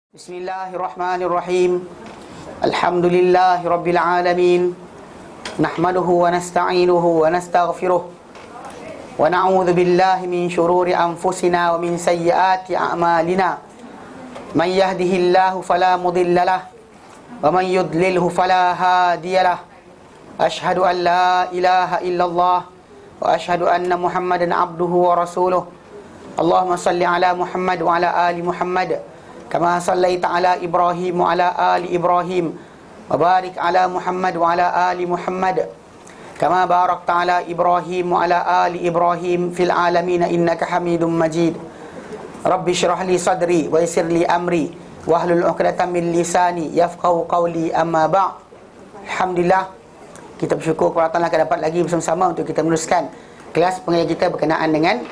Bismillahirrahmanirrahim. Alhamdulillahirabbil alamin. Nahmaduhu wa nasta'inuhu wa nastaghfiruh. Wa na'udzu billahi min shururi anfusina wa min sayyiati a'malina. Man yahdihillahu fala mudilla lahu wa man yudlilhu fala hadiyalah. Ashhadu an la ilaha illallah wa ashhadu anna Muhammadan abduhu wa rasuluh. Allahumma salli ala Muhammad wa ala ali Muhammad kama sallaita ala Ibrahim wa ala ali Ibrahim wa barik ala Muhammad wa ala ali Muhammad kama barakta ala Ibrahim wa ala ali Ibrahim fil alamin innaka Hamidum Majid. Rabbi shrah li sadri wa yassir li amri wahlul 'uqdatam min lisani yafqahu qawli, amma ba'. Alhamdulillah, kita bersyukur kepada Allah akan dapat lagi bersama-sama untuk kita meneruskan kelas pengajian kita berkenaan dengan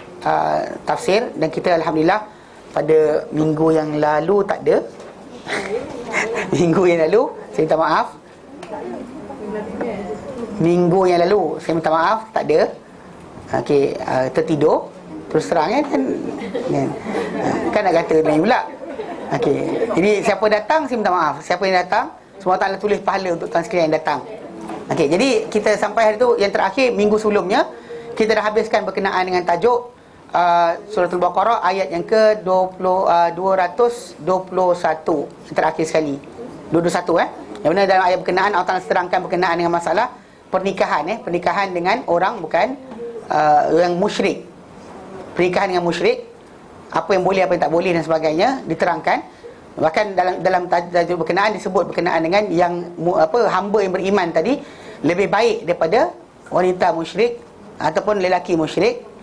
tafsir. Dan kita alhamdulillah pada minggu yang lalu tak ada. Minggu yang lalu saya minta maaf. Minggu yang lalu saya minta maaf, tak ada. Okey, tertidur. Terus terang kan nak kata lain pula. Okey, jadi siapa datang saya minta maaf. Siapa yang datang, semua Allah tulis pahala untuk tuan sekalian yang datang. Okey, jadi kita sampai hari tu yang terakhir minggu sebelumnya kita dah habiskan berkenaan dengan tajuk Suratul Baqarah ayat yang ke 221 terakhir sekali 221 yang benar dalam ayat berkenaan Allah Ta'ala terangkan berkenaan dengan masalah pernikahan pernikahan dengan orang bukan yang musyrik. Pernikahan dengan musyrik, apa yang boleh, apa yang tak boleh dan sebagainya diterangkan. Bahkan dalam tajuk berkenaan disebut berkenaan dengan yang hamba yang beriman tadi lebih baik daripada wanita musyrik ataupun lelaki musyrik.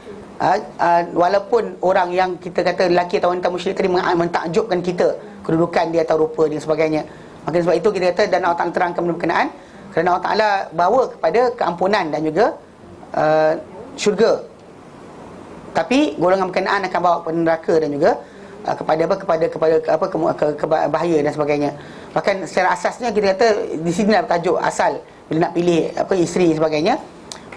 Walaupun orang yang kita kata lelaki atau wanita musyrik tadi mentakjubkan kita, kedudukan dia atau rupa dia dan sebagainya. Maka sebab itu kita kata dan Allah Ta'ala terangkan berkenaan kerana Allah Ta'ala bawa kepada keampunan dan juga syurga. Tapi golongan berkenaan akan bawa kepada neraka dan juga kepada bahaya dan sebagainya. Bahkan secara asasnya kita kata di sinilah tajuk asal bila nak pilih isteri dan sebagainya.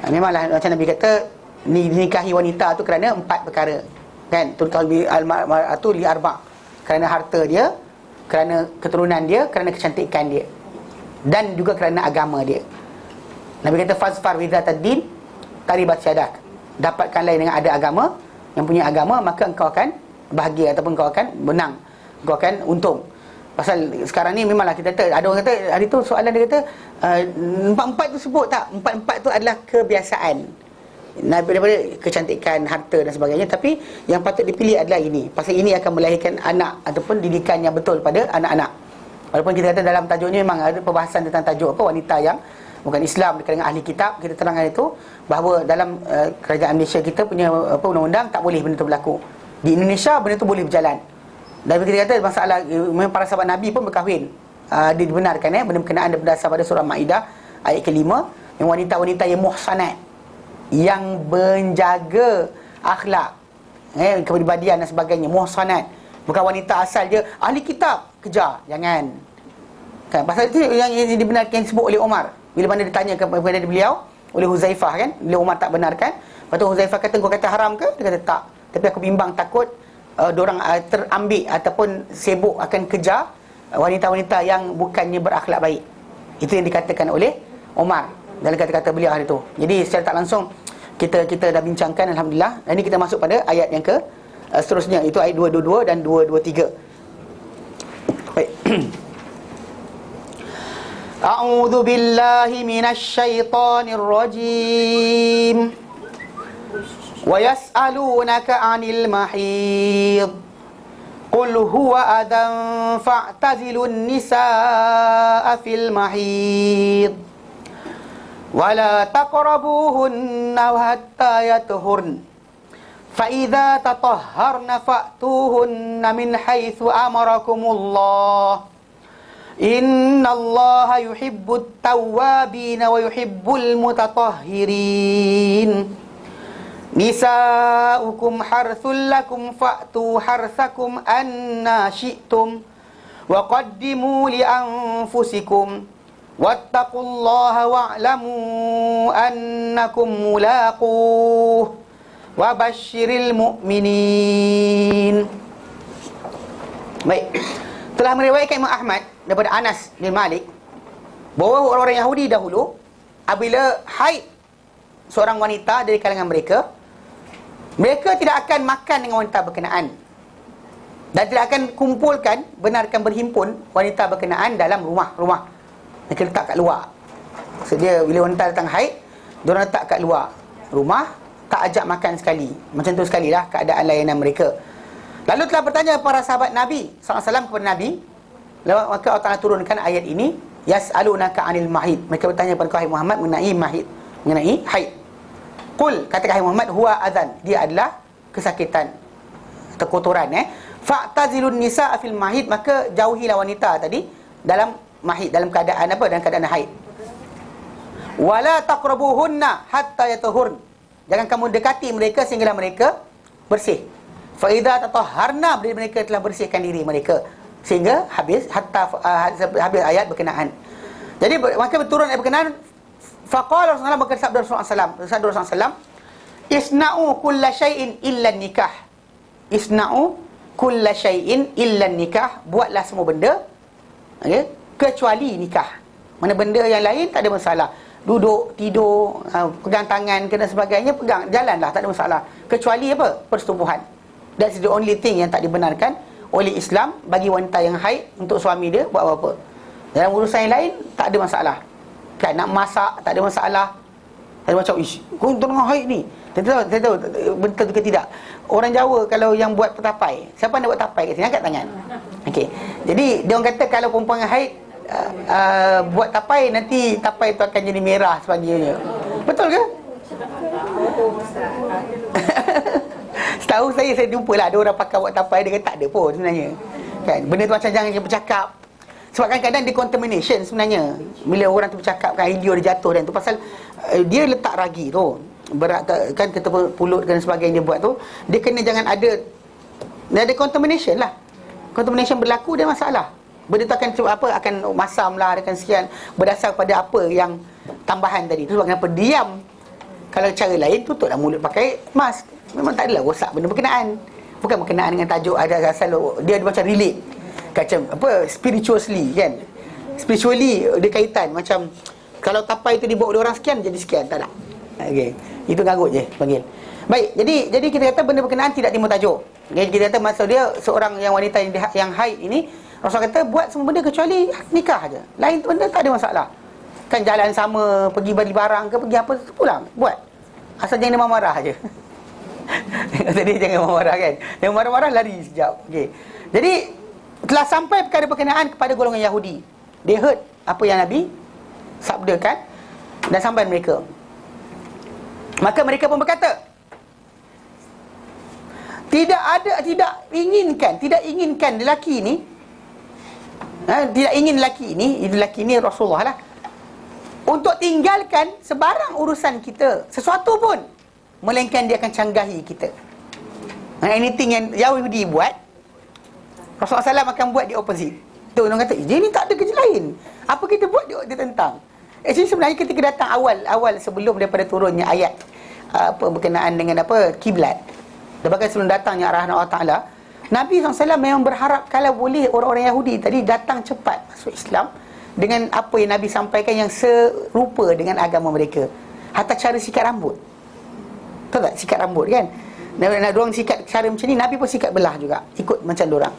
Memanglah macam Nabi kata dinikahi wanita tu kerana 4 perkara, kan? Tunkahi al-mar'atu li arba', kerana harta dia, kerana keturunan dia, kerana kecantikan dia, dan juga kerana agama dia. Nabi kata fazfar widzatad din taribat syadak. Dapatkanlah dengan ada agama, yang punya agama, maka engkau akan bahagia ataupun engkau akan menang, engkau akan untung. Pasal sekarang ni memanglah kita kata, ada orang kata hari tu soalan dia kata empat-empat tu sebut tak? Empat-empat tu adalah kebiasaan daripada kecantikan, harta dan sebagainya. Tapi yang patut dipilih adalah ini. Pasal ini akan melahirkan anak ataupun didikan yang betul pada anak-anak. Walaupun kita kata dalam tajuknya memang ada perbahasan tentang tajuk wanita yang bukan Islam dekat dengan ahli kitab. Kita terangkan itu bahawa dalam kerajaan Malaysia kita punya undang-undang tak boleh benda tu berlaku. Di Indonesia benda tu boleh berjalan. Dan kita kata masalah memang para sahabat Nabi pun berkahwin. Dibenarkan benda berkenaan berdasar pada surah Maidah ayat ke-5, yang wanita-wanita yang muhsanat, yang menjaga akhlak, kepribadian dan sebagainya, muhsanat. Bukan wanita asal je ahli kitab kejar, jangan. Kan pasal itu yang dibenarkan disebut oleh Umar bila mana ditanya kepada beliau oleh Huzaifah, kan, bila Umar tak benarkan. Lepas tu Huzaifah kata, kau kata haram ke? Dia kata tak, tapi aku bimbang takut diorang terambil ataupun sibuk akan kejar wanita-wanita yang bukannya berakhlak baik. Itu yang dikatakan oleh Umar dalam kata-kata beliau hari itu. Jadi secara tak langsung kita dah bincangkan, alhamdulillah. Dan ini kita masuk pada ayat yang ke seterusnya, itu ayat 222 dan 223. Baik. A'udzu billahi minasy syaithanir rajim. Wa yas'alunaka 'anil mahid. Qul huwa adan fa'tazilun nisaa fil mahid. ولا تقربوهن حتى يطهرن فإذا تطهرن فأتوهن من حيث أمركم الله إن الله يحب التوابين ويحب المتطهرين نساؤكم حرث لكم فأتوا حرثكم أنى شئتم وقدموا لأنفسكم wattaqullaha wa'lamu annakum mulaquh wa basyiril mu'minin. Baik. Telah meriwayatkan Imam Ahmad daripada Anas bin Malik bahawa orang-orang Yahudi dahulu apabila haid seorang wanita dari kalangan mereka, mereka tidak akan makan dengan wanita berkenaan dan tidak akan kumpulkan, benarkan berhimpun wanita berkenaan dalam rumah-rumah. Mereka letak kat luar. So dia bila wanita datang haid, diorang letak kat luar rumah, tak ajak makan sekali. Macam tu sekali lah keadaan layanan mereka. Lalu telah bertanya para sahabat Nabi SAW kepada Nabi, maka Allah Ta'ala turunkan ayat ini, yas'alunaka 'anil mahid. Mereka bertanya kepada Wahai Muhammad mengenai mahid, mengenai haid. Qul, katakan Muhammad, huwa adzan, dia adalah kesakitan atau kotoran. Fa'tazilun nisaa fil mahid, maka jauhilah wanita tadi dalam mahid, dalam keadaan apa? Dalam keadaan haid. Wala taqrabuhunna hatta yatahurn, jangan kamu dekati mereka sehinggalah mereka bersih. Fa idza tatahharna, bila mereka telah bersihkan diri mereka, sehingga habis habis ayat berkenaan. Jadi maka berturun ayat berkenaan. Faqala Rasulullah, maka sabda Rasulullah SAW, isna'u kulla syai'in illa nikah. Isna'u kulla syai'in illa nikah, buatlah semua benda, okay, kecuali nikah. Mana benda yang lain tak ada masalah. Duduk, tidur, pegang tangan dan sebagainya, pegang, jalanlah, tak ada masalah. Kecuali apa? Persetubuhan. That's the only thing yang tak dibenarkan oleh Islam bagi wanita yang haid untuk suami dia buat apa-apa. Dalam urusan yang lain tak ada masalah. Kan nak masak tak ada masalah. Tak ada macam ish, kau tengah haid ni. Saya tahu betul ke tidak. Orang Jawa kalau yang buat tapai, siapa nak buat tapai kat sini, angkat tangan. Okey. Jadi dia orang kata kalau perempuan yang haid buat tapai, nanti tapai tu akan jadi merah sebagainya. Betul ke? Setahu saya jumpa lah ada orang pakar buat tapai, dia kata tak ada pun sebenarnya. Kan? Benda tu macam jangan bercakap. Sebab kadang-kadang dia contamination sebenarnya. Bila orang tu bercakap kan, helio dia jatuh dan tu pasal dia letak ragi tu. Berat kan, kita pulut dan sebagainya dia buat tu, dia kena jangan ada contamination lah. Contamination berlaku, dia masalah. Benda tu akan apa, akan masam lah, akan sekian berdasar pada apa yang tambahan tadi. Tu sebab kenapa diam. Kalau cara lain, tutuplah mulut pakai mask. Memang tak adalah rosak benda berkenaan. Bukan berkenaan dengan tajuk ada asal dia macam relate. Macam apa, spiritually kan. Spiritually dia kaitan macam kalau tapai tu dibawa oleh orang sekian jadi sekian, tak ada. Okey. Itu garut je panggil. Baik, jadi kita kata benda berkenaan tidak timbul tajuk. Jadi kita kata maksud dia seorang yang wanita yang haid ini, Rasul kata buat semua benda kecuali nikah aja. Lain benda tak ada masalah. Kan jalan sama, pergi beli barang ke, pergi apa, pulang, buat. Asal jangan dia marah aje. Tadi jangan marah kan. Yang marah-marah lari sekejap. Okey. Jadi telah sampai perkara berkenaan kepada golongan Yahudi. Dia heard apa yang Nabi sabdakan dan sampai mereka. Maka mereka pun berkata, tidak inginkan lelaki ini, tidak ingin lelaki ini Rasulullah lah, untuk tinggalkan sebarang urusan kita, sesuatu pun, melainkan dia akan canggahi kita. Anything yang Yahudi buat, Rasulullah SAW akan buat di opposite. Tu orang kata, dia ni tak ada kerja lain, apa kita buat dia tentang. Actually sebenarnya ketika datang awal sebelum daripada turunnya ayat apa berkenaan dengan apa kiblat, bahkan sebelum datangnya arahan Allah Ta'ala, Nabi SAW memang berharap kalau boleh orang-orang Yahudi tadi datang cepat masuk Islam dengan apa yang Nabi sampaikan yang serupa dengan agama mereka. Hatta cara sikat rambut, tahu tak sikat rambut kan, nak diorang sikat cara macam ni, Nabi pun sikat belah juga, ikut macam diorang.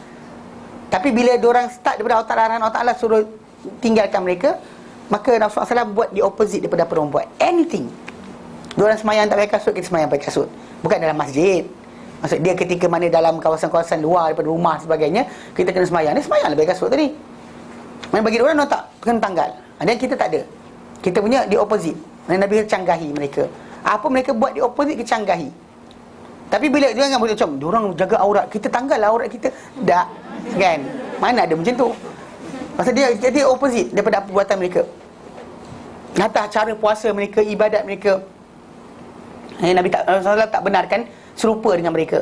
Tapi bila diorang start daripada Allah Ta'ala, arahan Allah Ta'ala suruh tinggalkan mereka, maka Rasulullah SAW buat di opposite daripada apa diorang buat. Anything. Diorang semayang tak pakai kasut, kita semayang pakai kasut. Bukan dalam masjid. Maksud dia ketika mana dalam kawasan-kawasan luar daripada rumah sebagainya, kita kena semayang. Dia semayang lebih kasut tadi. Main bagi diorang tak kena tanggal. Dan kita tak ada. Kita punya di opposite. Nabi canggahi mereka. Apa mereka buat di opposite, kita canggahi. Tapi bila dia jangan boleh macam diorang jaga aurat, kita tanggal aurat kita. Tak. Kan? Mana ada macam tu. Maksud dia jadi opposite daripada apa perbuatan mereka. Hatta cara puasa mereka, ibadat mereka, Nabi SAW tak benarkan serupa dengan mereka.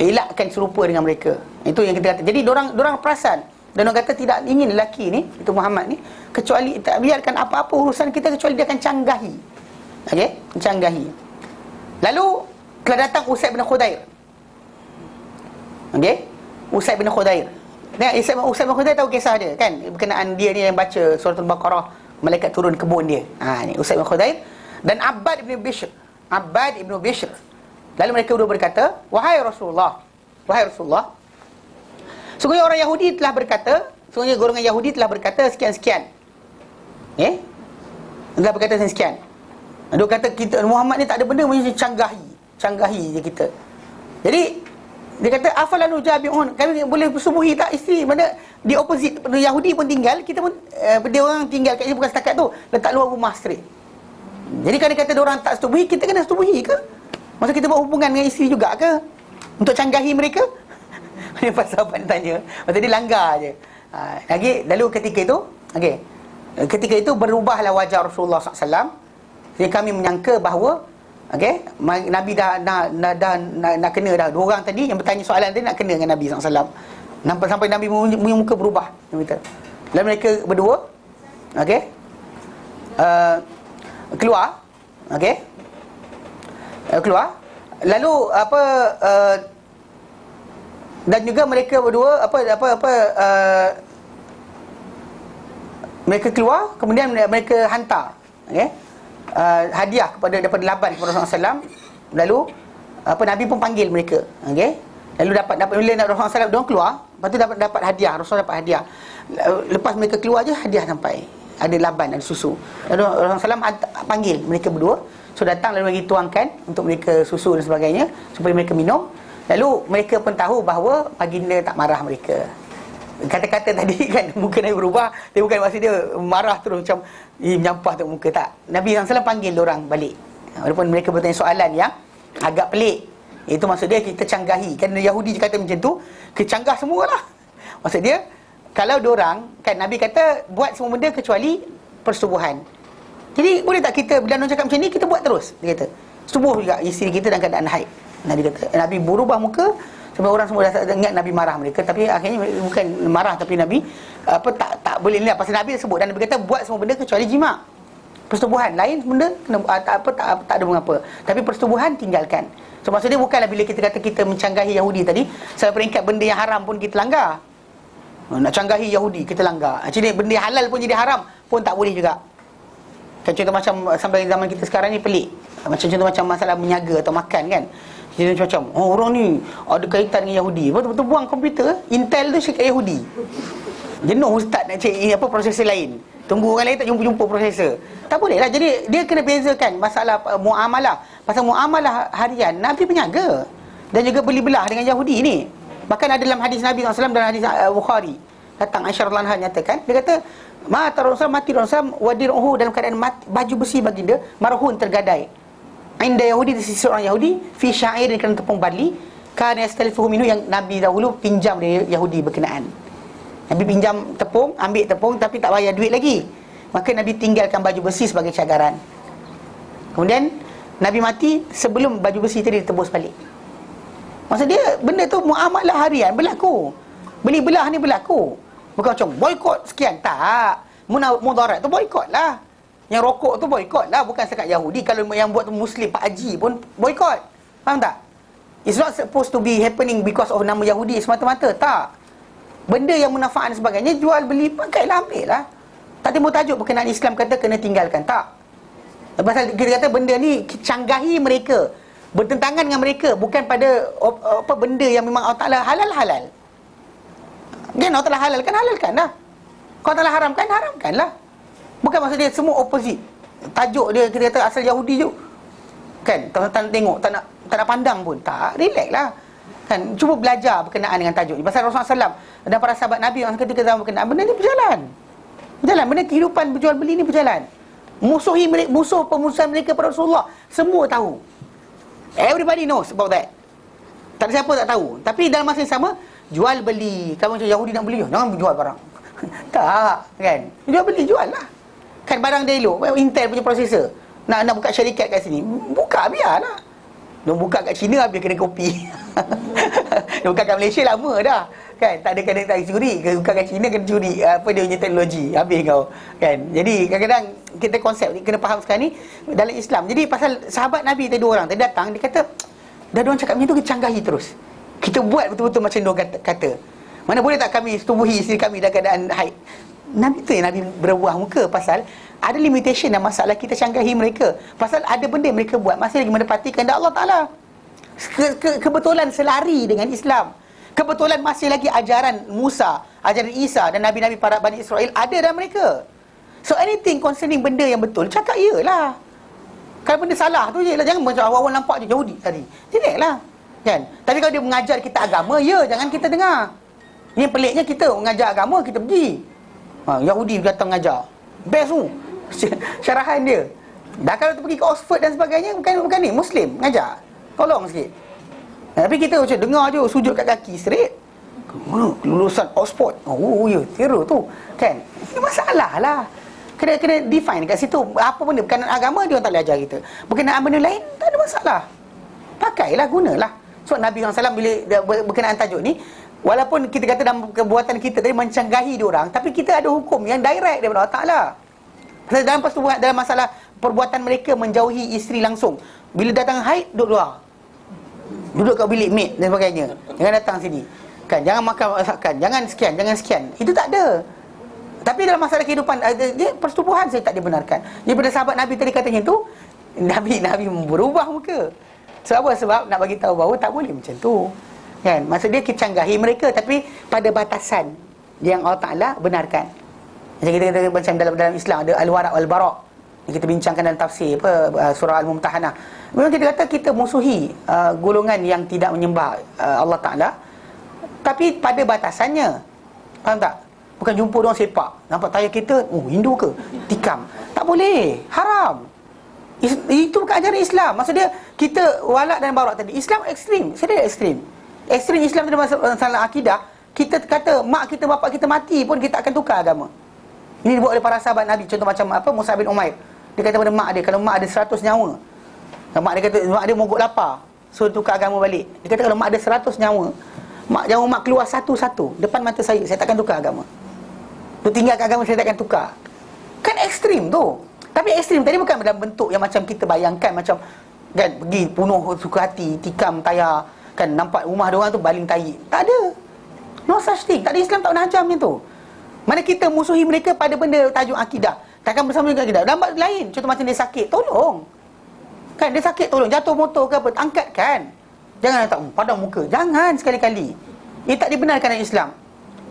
Elakkan serupa dengan mereka. Itu yang kita kata. Jadi dorang perasan dan orang kata tidak ingin lelaki ni, itu Muhammad ni, kecuali tak biarkan apa-apa urusan kita kecuali dia akan canggahi. Okey, canggahi. Lalu telah datang Usaid bin Khudair. Okey, Usaid bin Khudair. Ustaz Mukhtar tahu kisah dia kan, berkenaan dia ni yang baca surah Al-Baqarah, malaikat turun kebun dia. Ni Ustaz Mukhtar dan Abbad ibn Bishr. Lalu mereka berdua berkata, wahai Rasulullah, sungguhnya orang Yahudi telah berkata, sungguhnya golongan Yahudi telah berkata sekian-sekian. Telah berkata sekian. Dia kata kita Muhammad ni tak ada benda macam canggahi je kita. Jadi dia kata afala nujabi'un, kami boleh bersubuhi tak isteri? Mana di opposite, Yahudi pun tinggal, kita pun dia orang tinggal kat sini bukan setakat tu, letak luar rumah straight. Jadi kalau dia kata dia orang tak setubuhi, kita kena setubuhi ke? Maksud kita buat hubungan dengan isteri juga ke? Untuk canggahi mereka? Ini pasal sahabat dia tanya. Maksud dia langgar je. Lalu ketika itu berubahlah wajah Rasulullah SAW. Jadi kami menyangka bahawa Nabi dah nak kena dah. Dua orang tadi yang bertanya soalan tadi nak kena dengan Nabi SAW. Sampai Nabi punya muka berubah. Lalu mereka berdua keluar. Keluar. Lalu dan juga mereka berdua mereka keluar, kemudian mereka hantar hadiah daripada Laban kepada Rasulullah SAW. Lalu Nabi pun panggil mereka. Lalu dapat bila Rasulullah SAW diorang keluar, lepas tu dapat hadiah. Rasulullah dapat hadiah. Lepas mereka keluar je hadiah sampai. Ada Laban, ada susu. Lalu Rasulullah SAW panggil mereka berdua. So datang lalu bagi tuangkan untuk mereka susu dan sebagainya supaya mereka minum. Lalu mereka pun tahu bahawa baginda tak marah mereka. Kata-kata tadi kan muka Nabi berubah, dia bukan maksud dia marah terus macam menyampah tu muka, tak. Nabi SAW panggil orang balik. Walaupun mereka bertanya soalan yang agak pelik. Itu maksud dia kita canggahi. Kan Yahudi kata macam tu, kecanggah semualah. Maksud dia kalau diorang kan Nabi kata buat semua benda kecuali persetubuhan. Jadi boleh tak kita bila orang cakap macam ni kita buat terus? Dia kata setubuh juga isteri kita dalam keadaan haid. Nabi kata Nabi berubah muka sampai orang semua dah ingat Nabi marah mereka, tapi akhirnya bukan marah, tapi Nabi tak boleh ni pasal Nabi sebut, dan Nabi kata buat semua benda kecuali jima. Persetubuhan lain benda kena tak ada mengapa, tapi persetubuhan tinggalkan. So maksudnya bukanlah bila kita kata kita mencanggahi Yahudi tadi sampai peringkat benda yang haram pun kita langgar. Nak canggahi Yahudi kita langgar. Jadi benda yang halal pun jadi haram pun tak boleh juga. Kan contoh macam sampai zaman kita sekarang ni pelik. Macam contoh macam masalah menyaga atau makan kan. Jadi macam orang ni ada kaitan dengan Yahudi. Betul-betul buang komputer, Intel tu cakap Yahudi. Jenuh ustaz nak cek prosesor lain. Tunggu orang lain tak jumpa prosesor. Tak boleh lah. Jadi dia kena bezakan masalah muamalah. Pasal muamalah harian Nabi penyaga dan juga beli belah dengan Yahudi ni. Bahkan ada dalam hadis Nabi SAW dan hadis Bukhari. Datang Aisyah radhiyallahu anha nyatakan, dia kata mati Rasul wadiruhu dalam keadaan baju besi baginda marhun tergadai. Inda Yahudi, di sisi orang Yahudi, fi syairin, kerana tepung barli, kana yastalifuhu minhu, yang Nabi dahulu pinjam dari Yahudi berkenaan. Nabi pinjam tepung, ambil tepung tapi tak bayar duit lagi. Maka Nabi tinggalkan baju besi sebagai cagaran. Kemudian Nabi mati sebelum baju besi tadi ditebus balik. Maksud dia benda tu muamalah harian berlaku. Beli belah ni berlaku. Bukan macam boikot sekian, tak. Mudarat tu boikot lah. Yang rokok tu boikot lah. Bukan sekat Yahudi. Kalau yang buat tu Muslim, Pak Haji pun boikot. Faham tak? It's not supposed to be happening because of nama Yahudi semata-mata. Tak. Benda yang manfaat dan sebagainya, jual beli, pakailah, ambil lah. Tak timbul tajuk berkenaan Islam kata kena tinggalkan. Tak. Pasal kita kata benda ni canggahi mereka, bertentangan dengan mereka, bukan pada benda yang memang Allah Ta'ala halal-halal. Kan Allah Ta'ala halalkan lah. Kalau Allah Ta'ala haramkan lah. Bukan maksud dia semua opposite. Tajuk dia kita kata asal Yahudi je. Kan, tak nak tengok, tak nak pandang pun. Tak, relax lah. Kan, cuba belajar berkenaan dengan tajuk ni. Pasal Rasulullah SAW dan para sahabat Nabi orang ketika zaman berkenaan, benda ni berjalan. Benda kehidupan berjual beli ni berjalan. Musuh pemusuhan mereka pada Rasulullah semua tahu. Everybody knows about that. Tak ada siapa tak tahu. Tapi dalam masa yang sama, jual beli. Kalau macam Yahudi nak beli, jangan jual barang. Tak, kan? Jual beli, jual lah. Kan barang dia elok, Intel punya prosesor. Nak buka syarikat kat sini, buka biarlah. Dia buka kat China, habis kena kopi. Dia buka kat Malaysia lama dah. Kan, tak ada kena tak curi. Buka kat China kena curi apa dia punya teknologi. Habis kau. Kan. Jadi kadang-kadang kita konsep ni kena faham sekarang ni dalam Islam. Jadi pasal sahabat Nabi tadi dua orang tadi datang, dia kata dah diorang cakap macam tu, kita canggahi terus. Kita buat betul-betul macam diorang kata. Mana boleh tak kami setubuhi isteri kami dalam keadaan haid? Nabi tu yang Nabi berbuah muka pasal ada limitation dan masalah kita canggahi mereka. Pasal ada benda mereka buat masih lagi menepati kehendak Allah Ta'ala. Kebetulan selari dengan Islam. Kebetulan masih lagi ajaran Musa, ajaran Isa dan Nabi-Nabi para Bani Israel ada dalam mereka. So anything concerning benda yang betul, cakap ya lah. Kalau benda salah tu je lah. Jangan macam awal-awal nampak je Yahudi tadi. Jelek lah kan? Tapi kalau dia mengajar kita agama, ya jangan kita dengar. Ini peliknya kita mengajar agama, kita pergi Yahudi datang mengajar. Best tu syarahan dia. Dah kalau tu pergi ke Oxford dan sebagainya, bukan ni Muslim mengajar. Tolong sikit. Tapi kita macam dengar je, sujud kat kaki straight. Lulusan Oxford. Oh ya, terror tu kan. Ini masalah lah. Kena define kat situ. Apa benda berkenaan agama dia orang tak boleh ajar kita. Berkenaan benda lain tak ada masalah. Pakailah, gunalah. So Nabi SAW bila berkenaan tajuk ni, walaupun kita kata dalam perbuatan kita tadi mencanggahi dia orang, tapi kita ada hukum yang direct daripada Allah Ta'ala. Dalam persetubuhan, dalam masalah perbuatan mereka menjauhi isteri langsung. Bila datang haid, duduk luar, duduk kat bilik maid dan sebagainya. Jangan datang sini kan, jangan makan masakan, jangan sekian. Itu tak ada. Tapi dalam masalah kehidupan dia persetubuhan saya tak dibenarkan. Daripada sahabat Nabi tadi katanya tu, Nabi berubah muka. Sebab nak bagi tahu bahawa tak boleh macam tu kan. Maksud dia kecanggahi mereka, tapi pada batasan yang Allah Ta'ala benarkan. Macam kita kata macam dalam Islam ada al-wara' wal-bara'. Kita bincangkan dalam tafsir surah Al-Mumtahanah. Memang kita kata kita musuhi golongan yang tidak menyembah Allah Ta'ala, tapi pada batasannya. Faham tak? Bukan jumpa orang sepak, nampak tayar kita, Hindu ke? Tikam. Tak boleh, haram. Itu bukan ajaran Islam. Maksud dia, kita walak dan barak tadi, Islam ekstrim. Saya ekstrim. Ekstrim Islam tu masalah akidah. Kita kata mak kita, bapak kita mati pun kita akan tukar agama. Ini dibuat oleh para sahabat Nabi. Contoh macam Musa bin Umair. Dia kata pada mak dia, kalau mak ada 100 nyawa, mak dia kata mak dia mogok lapar, so tukar agama balik. Dia kata kalau mak ada 100 nyawa, mak keluar satu-satu depan mata saya takkan tukar agama. Tu tinggalkan agama, saya takkan tukar. Kan ekstrim tu. Tapi ekstrim tadi bukan dalam bentuk yang macam kita bayangkan, macam kan pergi bunuh suka hati, tikam tayar, kan nampak rumah dia orang tu baling tahi. Tak ada. No such thing. Tak ada, Islam tak pernah ajar macam tu. Mana kita musuhi mereka pada benda tajuk akidah. Takkan bersama dengan akidah. Dalam lain, contoh macam dia sakit, tolong. Kan dia sakit, tolong. Jatuh motor ke apa, angkatkan. Jangan tak padang muka. Jangan sekali-kali. Ini tak dibenarkan dalam Islam.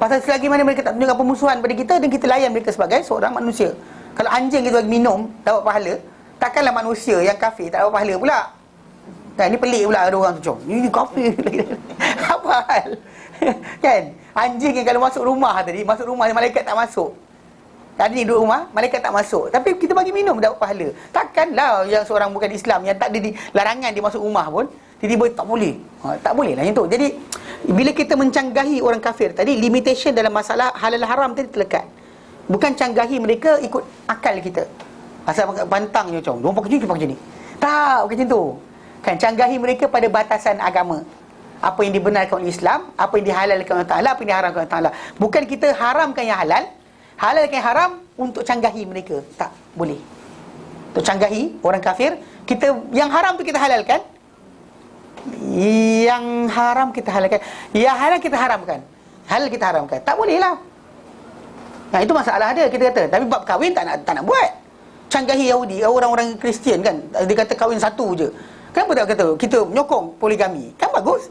Pasal selagi mana mereka tak tunjukkan permusuhan pada kita, dan kita layan mereka sebagai seorang manusia. Kalau anjing kita bagi minum, dapat pahala, takkanlah manusia yang kafir tak dapat pahala pula. Kan, ni pelik pula ada orang tu macam, ini kafir. Apa hal? Kan, anjing yang kalau masuk rumah tadi, masuk rumah malaikat tak masuk. Tadi duduk rumah, malaikat tak masuk, tapi kita bagi minum dapat pahala. Takkanlah yang seorang bukan Islam, yang tak ada larangan dia masuk rumah pun, tiba-tiba tak boleh. Tak boleh lah yang tu. Jadi bila kita mencanggahi orang kafir tadi, limitation dalam masalah halal haram tadi terlekat. Bukan canggahi mereka ikut akal kita. Asal pantang je macam, diorang pakai macam ni, kita pakai macam ni. Tak, bukan macam tu. Kan, canggahi mereka pada batasan agama. Apa yang dibenarkan oleh Islam, apa yang dihalalkan oleh Ta'ala, apa yang diharamkan oleh Ta'ala. Bukan kita haramkan yang halal, halalkan yang haram untuk canggahi mereka. Tak boleh. Untuk canggahi orang kafir, kita yang haram tu kita halalkan, yang haram kita halalkan, yang halal kita haramkan. Halal kita haramkan. Tak boleh lah. Nah, itu masalah dia, kita kata. Tapi bab kahwin tak nak buat. Canggahi Yahudi, orang-orang Kristian kan, dia kata kahwin satu je. Kenapa tak kata kita menyokong poligami? Kan bagus.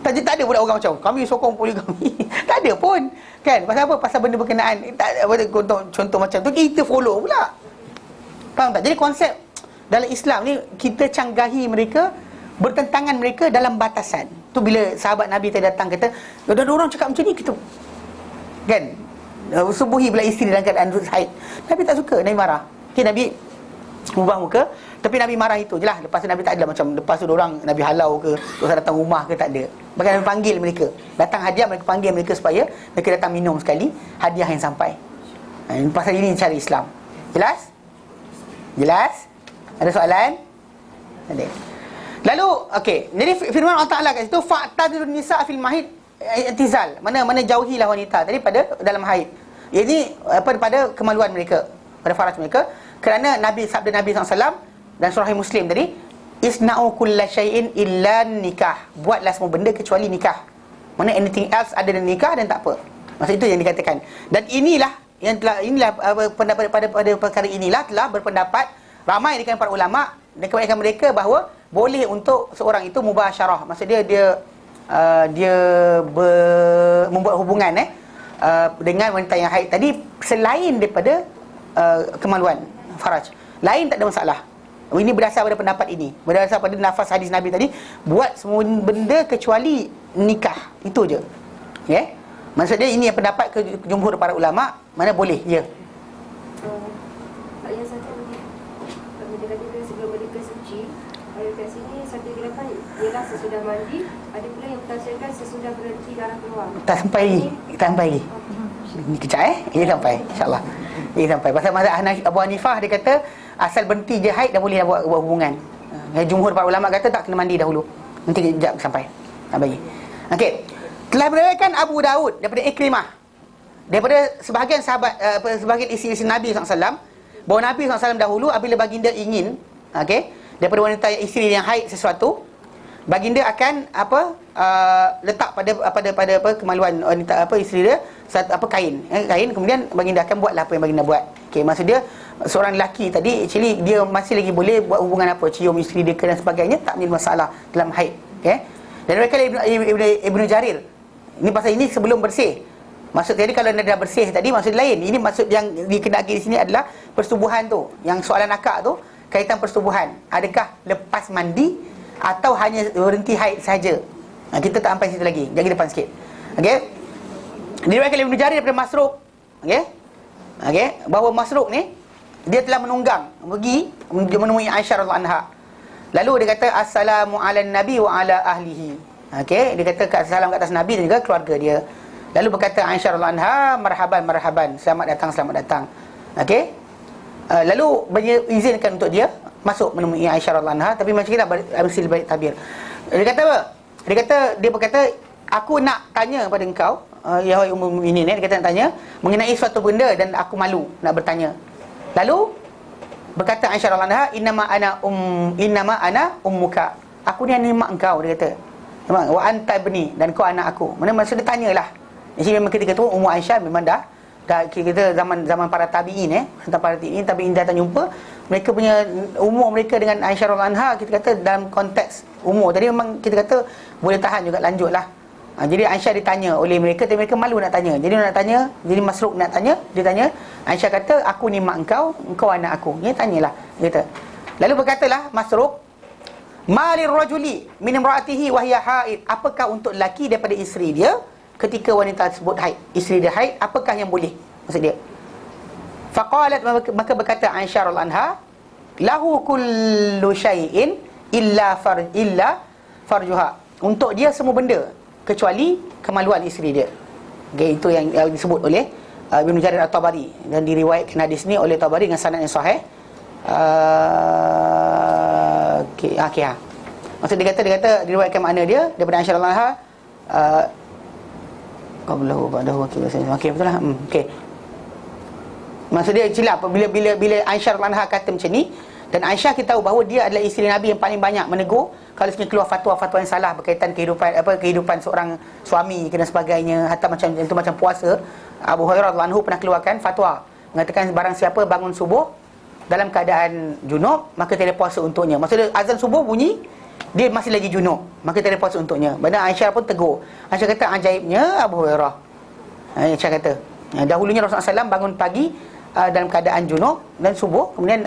Tak ada pula orang macam kami sokong poligami. Tak ada pun. Kan? Pasal apa? Pasal benda berkenaan. Tak ada contoh macam tu kita follow pula. Faham tak? Jadi konsep dalam Islam ni, kita canggahi mereka, bertentangan mereka dalam batasan. Tu bila sahabat Nabi tadi datang kata, ada orang cakap macam ni, kita kan subuhi pula isteri dalam keadaan haid. Nabi tak suka, Nabi marah. Okay, Nabi ubah muka. Tapi Nabi marah itu je lah. Lepas tu Nabi tak ada macam, lepas tu orang Nabi halau ke, terus datang rumah ke, tak ada. Bahkan Nabi panggil mereka, datang hadiah, mereka panggil mereka supaya mereka datang minum sekali, hadiah yang sampai. Pasal ini cara Islam. Jelas? Jelas? Ada soalan? Ada. Lalu, okey, jadi firman Allah Ta'ala kat situ, fa'tazilun nisa fil mahid i'tizal. Mana jauhilah wanita tadi pada dalam haid. Ini pada kemaluan mereka, pada faraj mereka. Kerana sabda Nabi SAW dan surah Muslim tadi, isna'u kulla syai'in illa nikah. Buatlah semua benda kecuali nikah. Mana anything else ada dalam nikah dan tak apa. Maksud itu yang dikatakan. Dan inilah pendapat pada perkara inilah telah berpendapat ramai di kalangan para ulama dan kebanyakan mereka bahawa boleh untuk seorang itu mubasyarah. Maksud dia membuat hubungan dengan wanita yang haid tadi selain daripada kemaluan faraj. Lain tak ada masalah. Ini berdasar pada pendapat ini, berdasar pada nafas hadis Nabi tadi, buat semua benda kecuali nikah. Itu je. Okay? Maksudnya ini yang pendapat jumhur para ulama, mana boleh, ya. Yang satu dia sebelum mereka suci, kat sini satu gerakan ialah sesudah mandi, ada pula yang bertafsirkan sesudah berhenti darah keluar. Tak sampai lagi. Ni kejap ini sampai insya-Allah. Ini sampai. Pasal mazhab Abu Hanifah dia kata asal berhenti je haid dah boleh dah buat hubungan. Jumhur para ulama kata tak kena mandi dahulu. Nanti kejap sampai. Tak bagi. Okey. Telah meriwayatkan Abu Daud daripada Ikrimah, daripada sebahagian sahabat, sebahagian isteri-isteri Nabi SAW, bahawa Nabi SAW dahulu apabila baginda ingin, okey, daripada wanita yang isteri yang haid sesuatu, baginda akan letak pada kemaluan wanita isteri dia kain, kemudian baginda akan buatlah apa yang baginda buat. Okey, maksud dia seorang lelaki tadi actually dia masih lagi boleh buat hubungan apa, cium isteri dia dan sebagainya, tak menjadi masalah dalam haid. Okey. Dan mereka Ibnu Jarir, ini pasal ini sebelum bersih. Maksud tadi kalau anda dah bersih tadi maksud lain. Ini maksud yang dikenaki di sini adalah persetubuhan tu. Yang soalan akak tu kaitan persetubuhan. Adakah lepas mandi atau hanya berhenti haid saja? Kita tak sampai situ lagi. Jangan depan sikit. Okey. Diriwayatkan Ibnu Jarir daripada Masruq, okey, bahawa Masruq ni dia telah menunggang pergi menemui Aisyah radhiyallahu anha. Lalu dia kata assalamu ala nabi wa ala ahlihi. Okey, dia kata salam ke atas Nabi dan juga keluarga dia. Lalu berkata Aisyah radhiyallahu anha, marhaban, selamat datang. Okey. Lalu izinkan untuk dia masuk menemui Aisyah radhiyallahu anha, tapi macam kita mesti balik tabir. Dia kata apa? Dia berkata, aku nak tanya pada engkau, ya wahai ummul mukminin, dia kata nak tanya mengenai suatu benda dan aku malu nak bertanya. Lalu berkata Aisyah radhiyallahu anha, innama ana ummuka. Aku ni mak engkau, dia kata. Wa anta ibni, dan kau anak aku. Mana maksud dia tanyalah. Jadi memang ketika tu Ummu Aisyah memang dah kita zaman para tabi'in tabi'in datang jumpa, mereka punya umur mereka dengan Aisyah radhiyallahu anha, kita kata dalam konteks umur tadi memang kita kata boleh tahan juga, lanjutlah. Jadi Aisyah ditanya oleh mereka, tapi mereka malu nak tanya. Jadi Masruq nak tanya, dia tanya, Aisyah kata, aku ni mak engkau anak aku. Dia tanyalah, kata. Lalu berkatalah Masruq, malir rajuli min imraatihi wa hiya haid. Apakah untuk lelaki daripada isteri dia ketika wanita tersebut haid? Isteri dia haid, apakah yang boleh? Maksud dia. Faqalat, maka berkata Aisyah radhiyallahu anha, lahu kullu syai'in illa farjuha. Untuk dia semua benda kecuali kemaluan isteri dia. Okay, itu yang disebut oleh Ibnu Jarir At-Tabari dan diriwayatkan hadis ni oleh Tabari dengan sanad yang sahih. Maksud dia kata diriwayatkan makna dia daripada Aisyah radhiyallahu anha, qablahu ba'dahu okey, betul lah. Okey. Maksud dia silap bila Aisyah radhiyallahu anha kata macam ni, dan Aisyah kita tahu bahawa dia adalah isteri Nabi yang paling banyak menegur kalau sekiranya keluar fatwa-fatwa yang salah berkaitan kehidupan seorang suami dan sebagainya, hatta macam itu macam puasa. Abu Hurairah radhiyallahu anhu pernah keluarkan fatwa mengatakan barang siapa bangun subuh dalam keadaan junub, maka tiada puasa untuknya. Maksudnya azan subuh bunyi, dia masih lagi junub, maka tiada puasa untuknya. Padahal Aisyah pun tegur. Aisyah kata ajaibnya Abu Hurairah. Aisyah kata dahulunya Rasulullah SAW bangun pagi dalam keadaan junub dan subuh, kemudian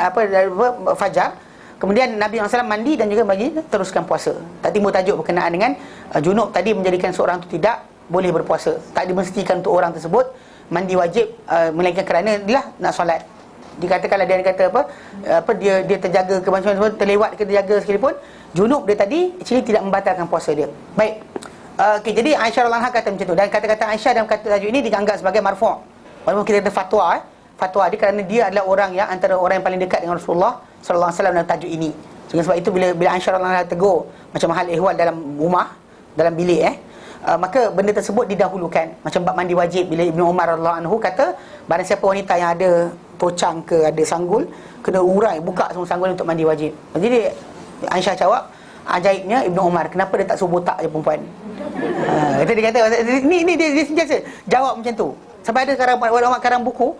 fajar, kemudian Nabi SAW mandi dan juga bagi teruskan puasa. Tak timbul tajuk berkenaan dengan junub tadi menjadikan seorang itu tidak boleh berpuasa. Tak dimestikan untuk orang tersebut mandi wajib, melainkan kerana dia nak solat. Dikatakanlah dia kata dia terjaga kemajuan terlewat ke terjaga sekalipun, junub dia tadi actually tidak membatalkan puasa dia. Baik. Okey, jadi Aisyah radhiyallahu anha kata macam tu, dan kata-kata Aisyah dalam kata tajuk ini dianggap sebagai marfu'. Walaupun kita ada fatwa dia kerana dia adalah orang yang antara orang yang paling dekat dengan Rasulullah sallallahu alaihi wasallam dalam tajuk ini. Sebab itu bila Aisyah radhiyallahu anha tegur macam hal ihwal dalam rumah, dalam bilik maka benda tersebut didahulukan. Macam bab mandi wajib, bila Ibnu Umar radhiyallahu anhu kata barang siapa wanita yang ada tocang ke ada sanggul, kena urai, buka semua sanggul untuk mandi wajib. Jadi Aisyah jawab, ajaibnya Ibnu Umar, kenapa dia tak suruh botak je perempuan? Dia kata ni dia sentiasa jawab macam tu. Sampai ada ulama karang buku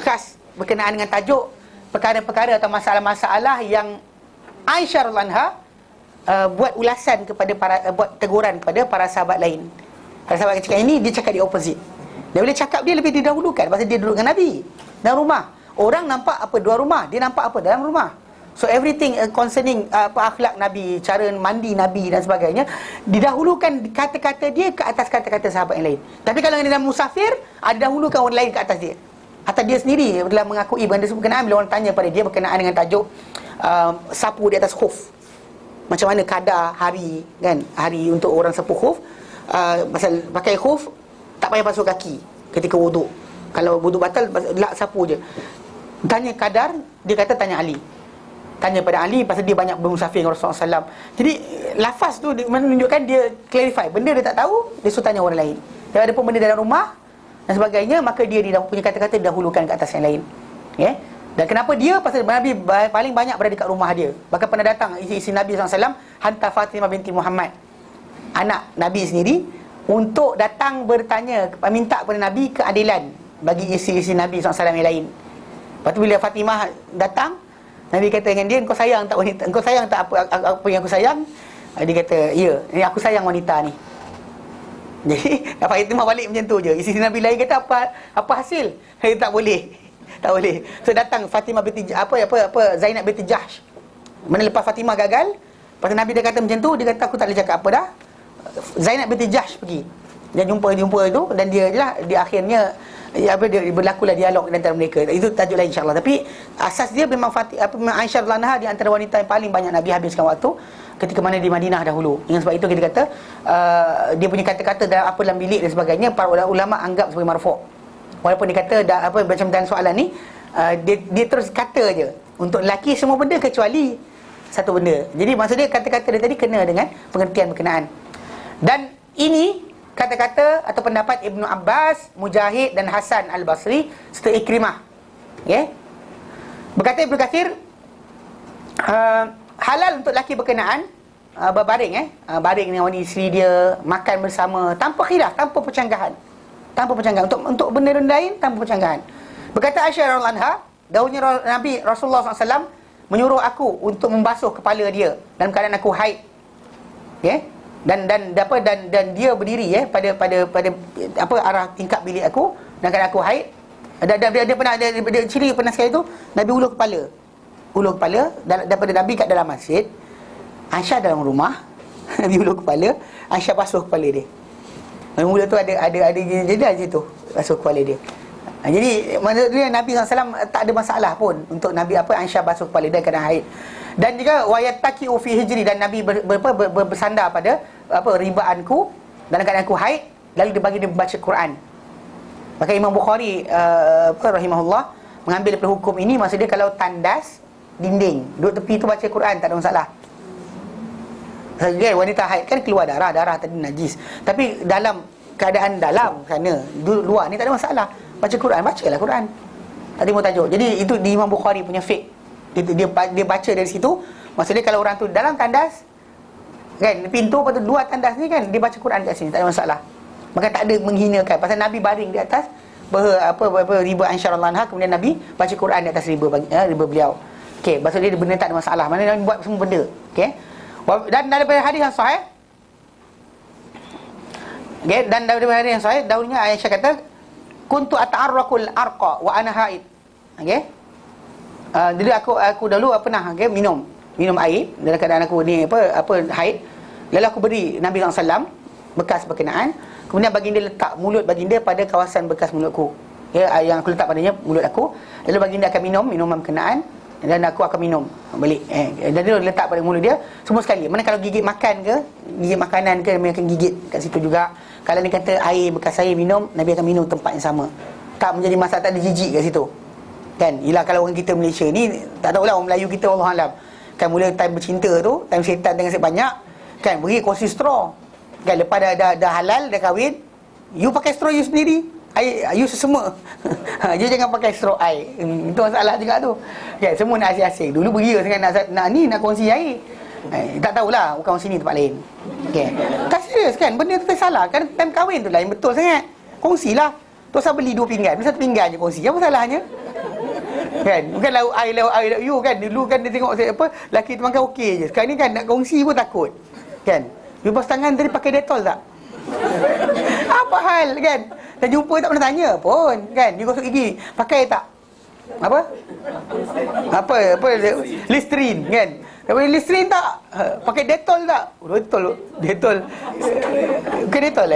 khas berkenaan dengan tajuk perkara-perkara atau masalah-masalah yang Aisyah radhiyallahu anha buat ulasan kepada buat teguran kepada para sahabat lain. Para sahabat cakap ini, dia cakap di opposite. Dia boleh cakap dia lebih didahulukan pasal dia duduk dengan Nabi dalam rumah. Orang nampak apa luar rumah, dia nampak apa dalam rumah. So everything concerning akhlak Nabi, cara mandi Nabi dan sebagainya, didahulukan kata-kata dia ke atas kata-kata sahabat yang lain. Tapi kalau dia dalam musafir, didahulukan orang lain ke atas dia. Atau dia sendiri telah mengakui benda berkenaan bila orang tanya pada dia berkenaan dengan tajuk sapu di atas khuf. Macam mana kadar hari, kan? Hari untuk orang sapu khuf. Pasal pakai khuf tak payah basuh kaki ketika wuduk. Kalau wuduk batal, lak sapu je. Tanya kadar, dia kata tanya Ali. Tanya pada Ali pasal dia banyak bermusafir dengan Rasulullah SAW. Jadi lafaz tu menunjukkan dia clarify. Benda dia tak tahu, dia suruh tanya orang lain. Kalau ada pun benda dalam rumah dan sebagainya, maka dia punya kata-kata dahulukan ke atas yang lain. Okay? Dan kenapa dia? Pasal Nabi paling banyak berada dekat rumah dia. Bahkan pernah datang isi Nabi SAW, hantar Fatimah binti Muhammad, anak Nabi sendiri, untuk datang bertanya, minta kepada Nabi keadilan bagi isi Nabi SAW yang lain. Lepas tu bila Fatimah datang, Nabi kata dengan dia, engkau sayang tak wanita? Engkau sayang tak apa yang aku sayang? Dia kata, ya, ni aku sayang wanita ni. Jadi Fatimah balik macam tu je. Isi Nabi lain kata, apa hasil? Tak boleh. Tak boleh. So datang Fatimah binti Zainab binti Jahsh. Mana lepas Fatimah gagal, lepas Nabi dia kata macam tu, dia kata aku tak boleh cakap apa dah. Zainab binti Jahsh pergi. Dia jumpa itu dan dia akhirnya dia berlakulah dialog antara mereka. Itu tajuk lain insya-Allah. Tapi asas dia memang Aisyah radhiyallahu anha di antara wanita yang paling banyak Nabi habiskan waktu ketika mana di Madinah dahulu. Dengan sebab itu kita kata dia punya kata-kata dalam bilik dan sebagainya para ulama anggap sebagai marfu'. Walaupun dia kata macam dalam soalan ni dia terus kata je untuk lelaki semua benda kecuali satu benda. Jadi maksud dia kata-kata dia tadi kena dengan pengertian berkenaan. Dan ini kata-kata atau pendapat Ibnu Abbas, Mujahid dan Hasan Al-Basri serta Ikrimah. Okay? Berkata Ibnu Katsir, halal untuk lelaki berkenaan berbaring baring dengan wanita isteri dia, makan bersama tanpa khilaf, tanpa percanggahan. Untuk benda lain tanpa percanggahan. Berkata Aisyah radhiyallahu anha, dahulunya Nabi Rasulullah SAW menyuruh aku untuk membasuh kepala dia dalam keadaan aku haid. Okay? Dan dia berdiri pada arah tingkap bilik aku dan keadaan aku haid. Dia pernah dia ciri pernah sekali tu Nabi ulur kepala daripada Nabi kat dalam masjid, Aisyah dalam rumah. Nabi ulur kepala, Aisyah basuh kepala dia. Mula tu ada jeda di situ basuh kepala dia. Jadi maksudnya Nabi SAW tak ada masalah pun untuk Nabi Aisyah basuh kepala dia keadaan haid. Dan juga wayattaqiu fi hijri, dan Nabi bersandar pada ribaanku dalam keadaan aku haid, lalu dia bagi dia baca Quran. Maka Imam Bukhari rahimahullah mengambil daripada hukum ini, maksudnya kalau tandas dinding, duduk tepi tu baca Quran tak ada masalah. Sebab wanita haid kan keluar darah tadi najis. Tapi dalam keadaan dalam sana, luar ni tak ada masalah. Baca Quran, bacalah Quran. Tadi mau tajuk. Jadi itu di Imam Bukhari punya fiqh. Dia baca dari situ. Maksudnya kalau orang tu dalam tandas kan, pintu lepas tu luar tandas ni kan, dia baca Quran kat sini, tak ada masalah. Maka tak ada menghinakan. Pasal Nabi baring di atas riba Aisyah radhiyallahu anha, kemudian Nabi baca Quran di atas riba beliau. Okey, maksudnya dia benda tak ada masalah. Mana Nabi buat semua benda. Okey. Dan daripada hadis yang sahih, dahulunya Aisyah kata, kuntu ata'arraqul arqa wa ana haid. Okey. Jadi aku dulu pernah minum air dalam keadaan aku ni haid. Lalu aku beri Nabi SAW bekas berkenaan, kemudian baginda letak mulut baginda pada kawasan bekas mulutku. Yang aku letak padanya mulut aku. Lalu baginda akan minum minuman berkenaan dan aku akan minum balik. Dan dia letak pada mulut dia semua sekali. Mana kalau gigit makan ke, gigit makanan ke, Nabi akan gigit kat situ juga. Kalau ni kata air, bekas air minum, Nabi akan minum tempat yang sama. Tak menjadi masalah, tak ada jijik kat situ. Kan, ialah kalau orang kita Malaysia ni, tak tahulah orang Melayu kita, Wallahualam, kan mula time bercinta tu, time syaitan dengan sebanyak, kan beri kursi straw. Kan lepas dah halal, dah kahwin, you pakai straw you sendiri, air you sesama. You jangan pakai straw air. Itu masalah juga tu. Kan semua nak asyik-asyik. Dulu beria sangat nak kongsi air. Tak tahulah, bukan sini tempat lain. Okay. Tak serius. serius kan, benda tu salah kan. Time kahwin tu lah yang betul sangat. Kongsilah. Tu saya beli 2 pinggan, satu pinggan je kongsi. Apa salahnya? Kan, bukan lauk air you kan. Dulu kan dia tengok apa, laki tu makan okey je. Sekarang ni kan nak kongsi pun takut. Kan? You basuh tangan tadi pakai Dettol tak? Apa hal kan? Dan jumpa tak pernah tanya pun kan. You gosok gigi pakai tak? Apa Listerine kan. Pakai Listerine tak? Pakai Dettol tak? Dettol bukan Dettol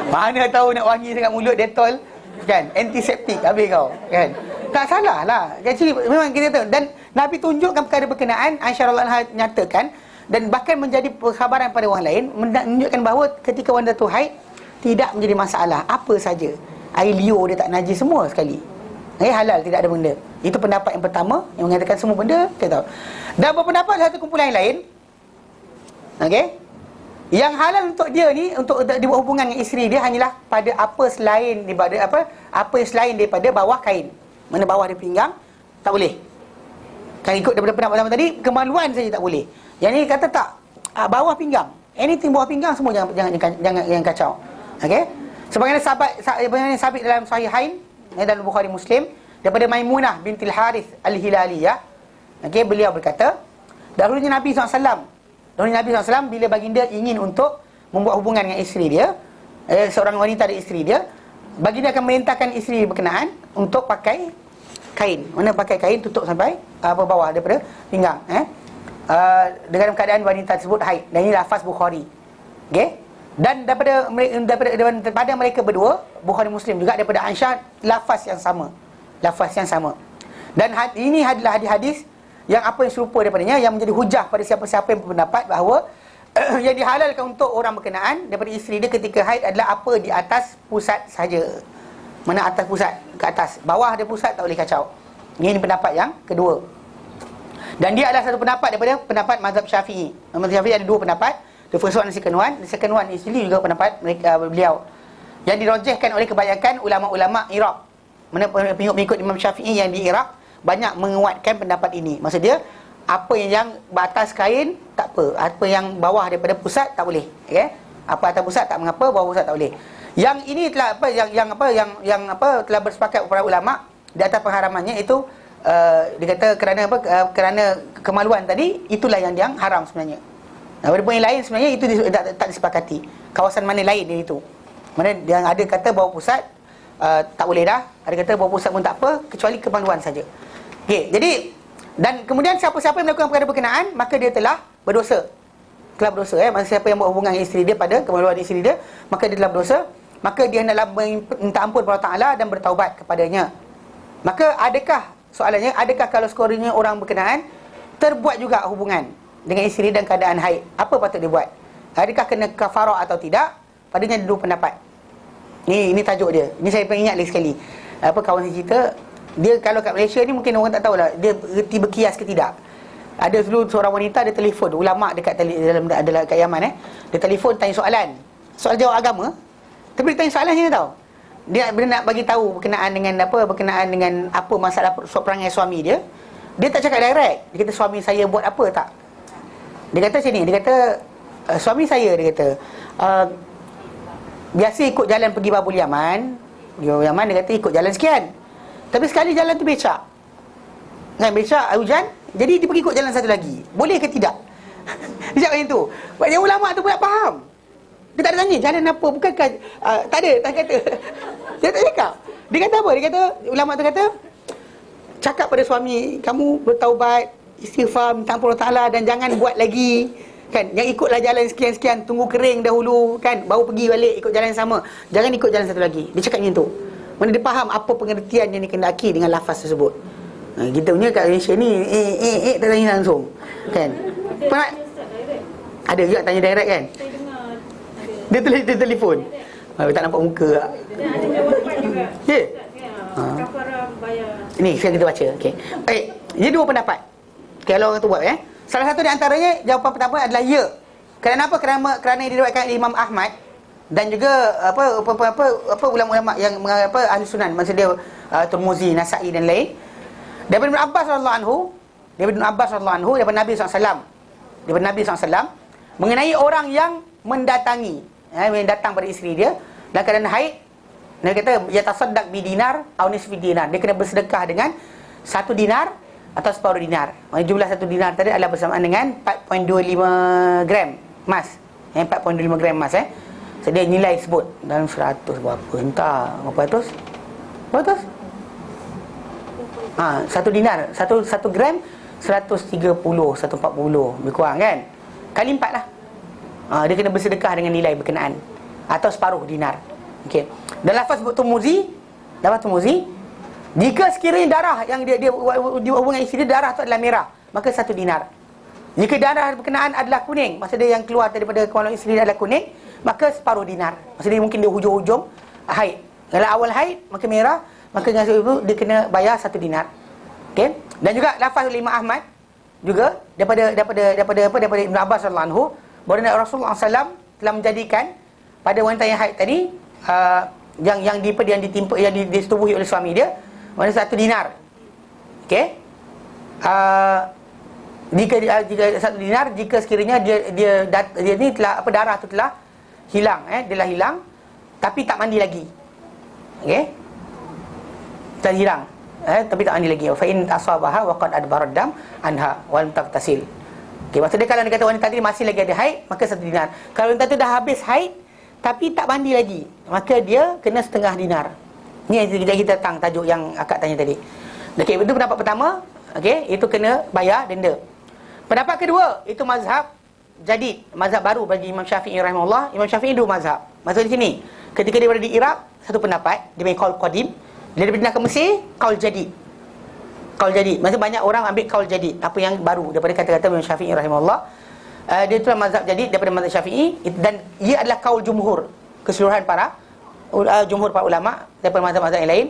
mana tahu nak wangi sangat mulut Dettol kan, antiseptik habis kau kan. Tak salah lah. Actually memang kita tahu. Dan Nabi tunjukkan perkara berkenaan, Aisyah radhiyallahu anha nyatakan, dan bahkan menjadi khabaran pada orang lain, menunjukkan bahawa ketika wanita tu haid tidak menjadi masalah apa saja. Air liur dia tak najis semua sekali. Halal, tidak ada benda. Itu pendapat yang pertama yang mengatakan semua benda kita tahu. Dan berpendapat satu kumpulan yang lain, okey, yang halal untuk dia ni, untuk dibuat hubungan dengan isteri dia hanyalah pada apa selain daripada apa yang selain daripada bawah kain. Mana bawah dia pinggang tak boleh. Kan ikut daripada pendapat pertama tadi, kemaluan saja tak boleh. Yang ni kata tak, bawah pinggang. Anything bawah pinggang semua jangan kacau. Okey? Sebagaimana sabit dalam Sahihain, dalam Bukhari Muslim, daripada Maimunah bintil Harith Al-Hilaliyah. Okey, beliau berkata, dahulunya Nabi SAW, bila baginda ingin untuk membuat hubungan dengan isteri dia, seorang wanita dari isteri dia, baginda akan merintahkan isteri berkenaan untuk pakai kain. Mana pakai kain tutup sampai bawah daripada pinggang, dengan keadaan wanita tersebut haid. Dan ini lafaz Bukhari. Okey? Dan daripada mereka berdua, Bukhari Muslim juga, daripada Aisyah, lafaz yang sama. Dan ini adalah hadis yang apa yang serupa daripadanya, yang menjadi hujah pada siapa-siapa yang berpendapat bahawa yang dihalalkan untuk orang berkenaan daripada isteri dia ketika haid adalah apa di atas pusat saja. Mana atas pusat, ke atas. Bawah ada pusat tak boleh kacau. Ini pendapat yang kedua. Dan dia adalah satu pendapat daripada pendapat mazhab Syafi'i. Mazhab Syafi'i ada 2 pendapat. The first one, the second one isteri juga pendapat beliau, yang dirojehkan oleh kebanyakan ulama-ulama Iraq. Mana pengikut Imam Syafi'i yang di Iraq banyak menguatkan pendapat ini. Maksud dia, apa yang batas kain tak apa, apa yang bawah daripada pusat tak boleh. Okey? Apa atas pusat tak mengapa, bawah pusat tak boleh. Yang ini telah telah bersepakat para ulama di atas pengharamannya itu, dikata kerana kemaluan tadi, itulah yang haram sebenarnya. Daripada poin lain sebenarnya itu tak disepakati. Kawasan mana lain dia itu. Mana yang ada kata bawah pusat tak boleh dah, ada kata bawah pusat pun tak apa, kecuali kemaluan saja. Okey, jadi dan kemudian siapa-siapa yang melakukan perkara berkenaan, maka dia telah berdosa. Maka siapa yang buat hubungan isteri dia pada kemaluan isteri dia, maka dia telah berdosa. Maka dia hendaklah minta ampun kepada Allah Ta'ala dan bertaubat kepadanya. Maka adakah kalau sekiranya orang berkenaan terbuat juga hubungan dengan isteri dan keadaan haid, apa patut dia buat? Adakah kena kafarah atau tidak? Padanya ada 2 pendapat. Ini tajuk dia. Ini saya pernah ingat lagi sekali. Kawan saya cerita, dia kalau kat Malaysia ni mungkin orang tak tahulah dia reti berkias ke tidak. Ada dulu seorang wanita, dia telefon ulama dekat adalah kat Yaman, dia telefon tanya soal jawab agama. Tapi dia tanya soalan je tahu. Dia nak bagi tahu berkenaan dengan apa masalah perangai suami dia. Dia tak cakap direct. Dia kata suami saya buat apa tak. Dia kata macam ni, dia kata suami saya, dia kata biasa ikut jalan pergi Babul Yaman. Dia kata ikut jalan sekian. Tapi sekali jalan tu becak. Kan becak hujan, jadi dia pergi ikut jalan satu lagi. Boleh ke tidak? Dia cakap macam tu. Banyak ulama tu pula faham. Dia tak ada tanya jalan apa, bukankah tak ada, tak kata. Dia tak cakap. Dia kata apa? Dia kata ulama tu kata cakap pada suami, kamu bertaubat, istighfar, minta ampun Allah Ta'ala, dan jangan buat lagi. Kan, yang ikutlah jalan sekian-sekian, tunggu kering dahulu, kan, baru pergi balik ikut jalan yang sama. Jangan ikut jalan satu lagi. Dia cakap macam tu. Mana dia faham apa pengertian yang dikendaki dengan lafaz tersebut. Kita punya kat Malaysia ni tak tanya langsung. Kan? Ada juga tanya direct kan? Dia telefon. Tak nampak muka tak? Ada jawapan juga. Ya? Kafarah bayar. Ini sekarang kita baca. Okey. Baik, ini 2 pendapat. Kalau orang tu buat salah satu di antaranya, jawapan pertama adalah ya. Kenapa? Kerana diriwayatkan oleh Imam Ahmad dan juga ulama-ulama yang ahli sunan, maksud dia Tirmizi, Nasa'i dan lain. Daripada Ibn Abbas radhiyallahu anhu, daripada Nabi SAW, mengenai orang yang mendatangi, datang pada isteri dia dalam keadaan haid, Nabi kata yatasaddaq bi dinar atau nisfi dinar, dia kena bersedekah dengan 1 dinar atau separuh dinar. Jumlah 1 dinar tadi adalah bersamaan dengan 4.25 gram emas. 4.25 gram emas So dia nilai sebut dalam 100 berapa? Entah berapa ratus? Berapa ratus? 1 dinar, 1 gram 130, 140 lebih kurang kan? Kali 4 lah. Dia kena bersedekah dengan nilai berkenaan atau separuh dinar. Okey. Dan lafaz Tirmizi, jika sekiranya darah yang dia hubungan isteri dia, darah tu adalah merah, maka 1 dinar. Jika darah berkenaan adalah kuning, maksudnya yang keluar daripada kemaluan isteri adalah kuning, maka separuh dinar. Maksudnya mungkin dia hujung-hujung haid. Kalau awal haid maka merah, maka dengan sebab itu dia kena bayar 1 dinar. Okey. Dan juga lafaz Imam Ahmad juga daripada Ibn Abbas radhiyallahu anhu, bahawa Rasulullah SAW telah menjadikan pada wanita yang haid tadi yang ditimpa, yang disetubuhi oleh suami dia, mana 1 dinar. Okey. Jika 1 dinar, jika sekiranya dia ni telah darah tu telah hilang, dia telah hilang tapi tak mandi lagi. Okey. Telah hilang, tapi tak mandi lagi. Fa in asabaha wa qad adbara dam anha wal taqtasil. Okey, maksudnya kalau dia kata wanita tadi masih lagi ada haid, maka 1 dinar. Kalau wanita tu dah habis haid tapi tak mandi lagi, maka dia kena setengah dinar. Ni yang kita tentang tajuk yang akak tanya tadi. Okey, itu pendapat pertama. Okey, itu kena bayar denda. Pendapat kedua, itu mazhab jadid, mazhab baru bagi Imam Syafi'i rahimahullah. Imam Syafi'i 2 mazhab. Mazhab di sini, ketika dia berada di Iraq, satu pendapat, dia main qaul qadim. Dia pindah ke Mesir, qaul jadid. Qaul jadid. Maksudnya banyak orang ambil qaul jadid, apa yang baru daripada kata-kata Imam Syafi'i rahimahullah. Dia itulah mazhab jadid daripada mazhab Syafi'i, dan ia adalah qaul jumhur, keseluruhan para jumhur para ulama daripada mazhab-mazhab yang lain,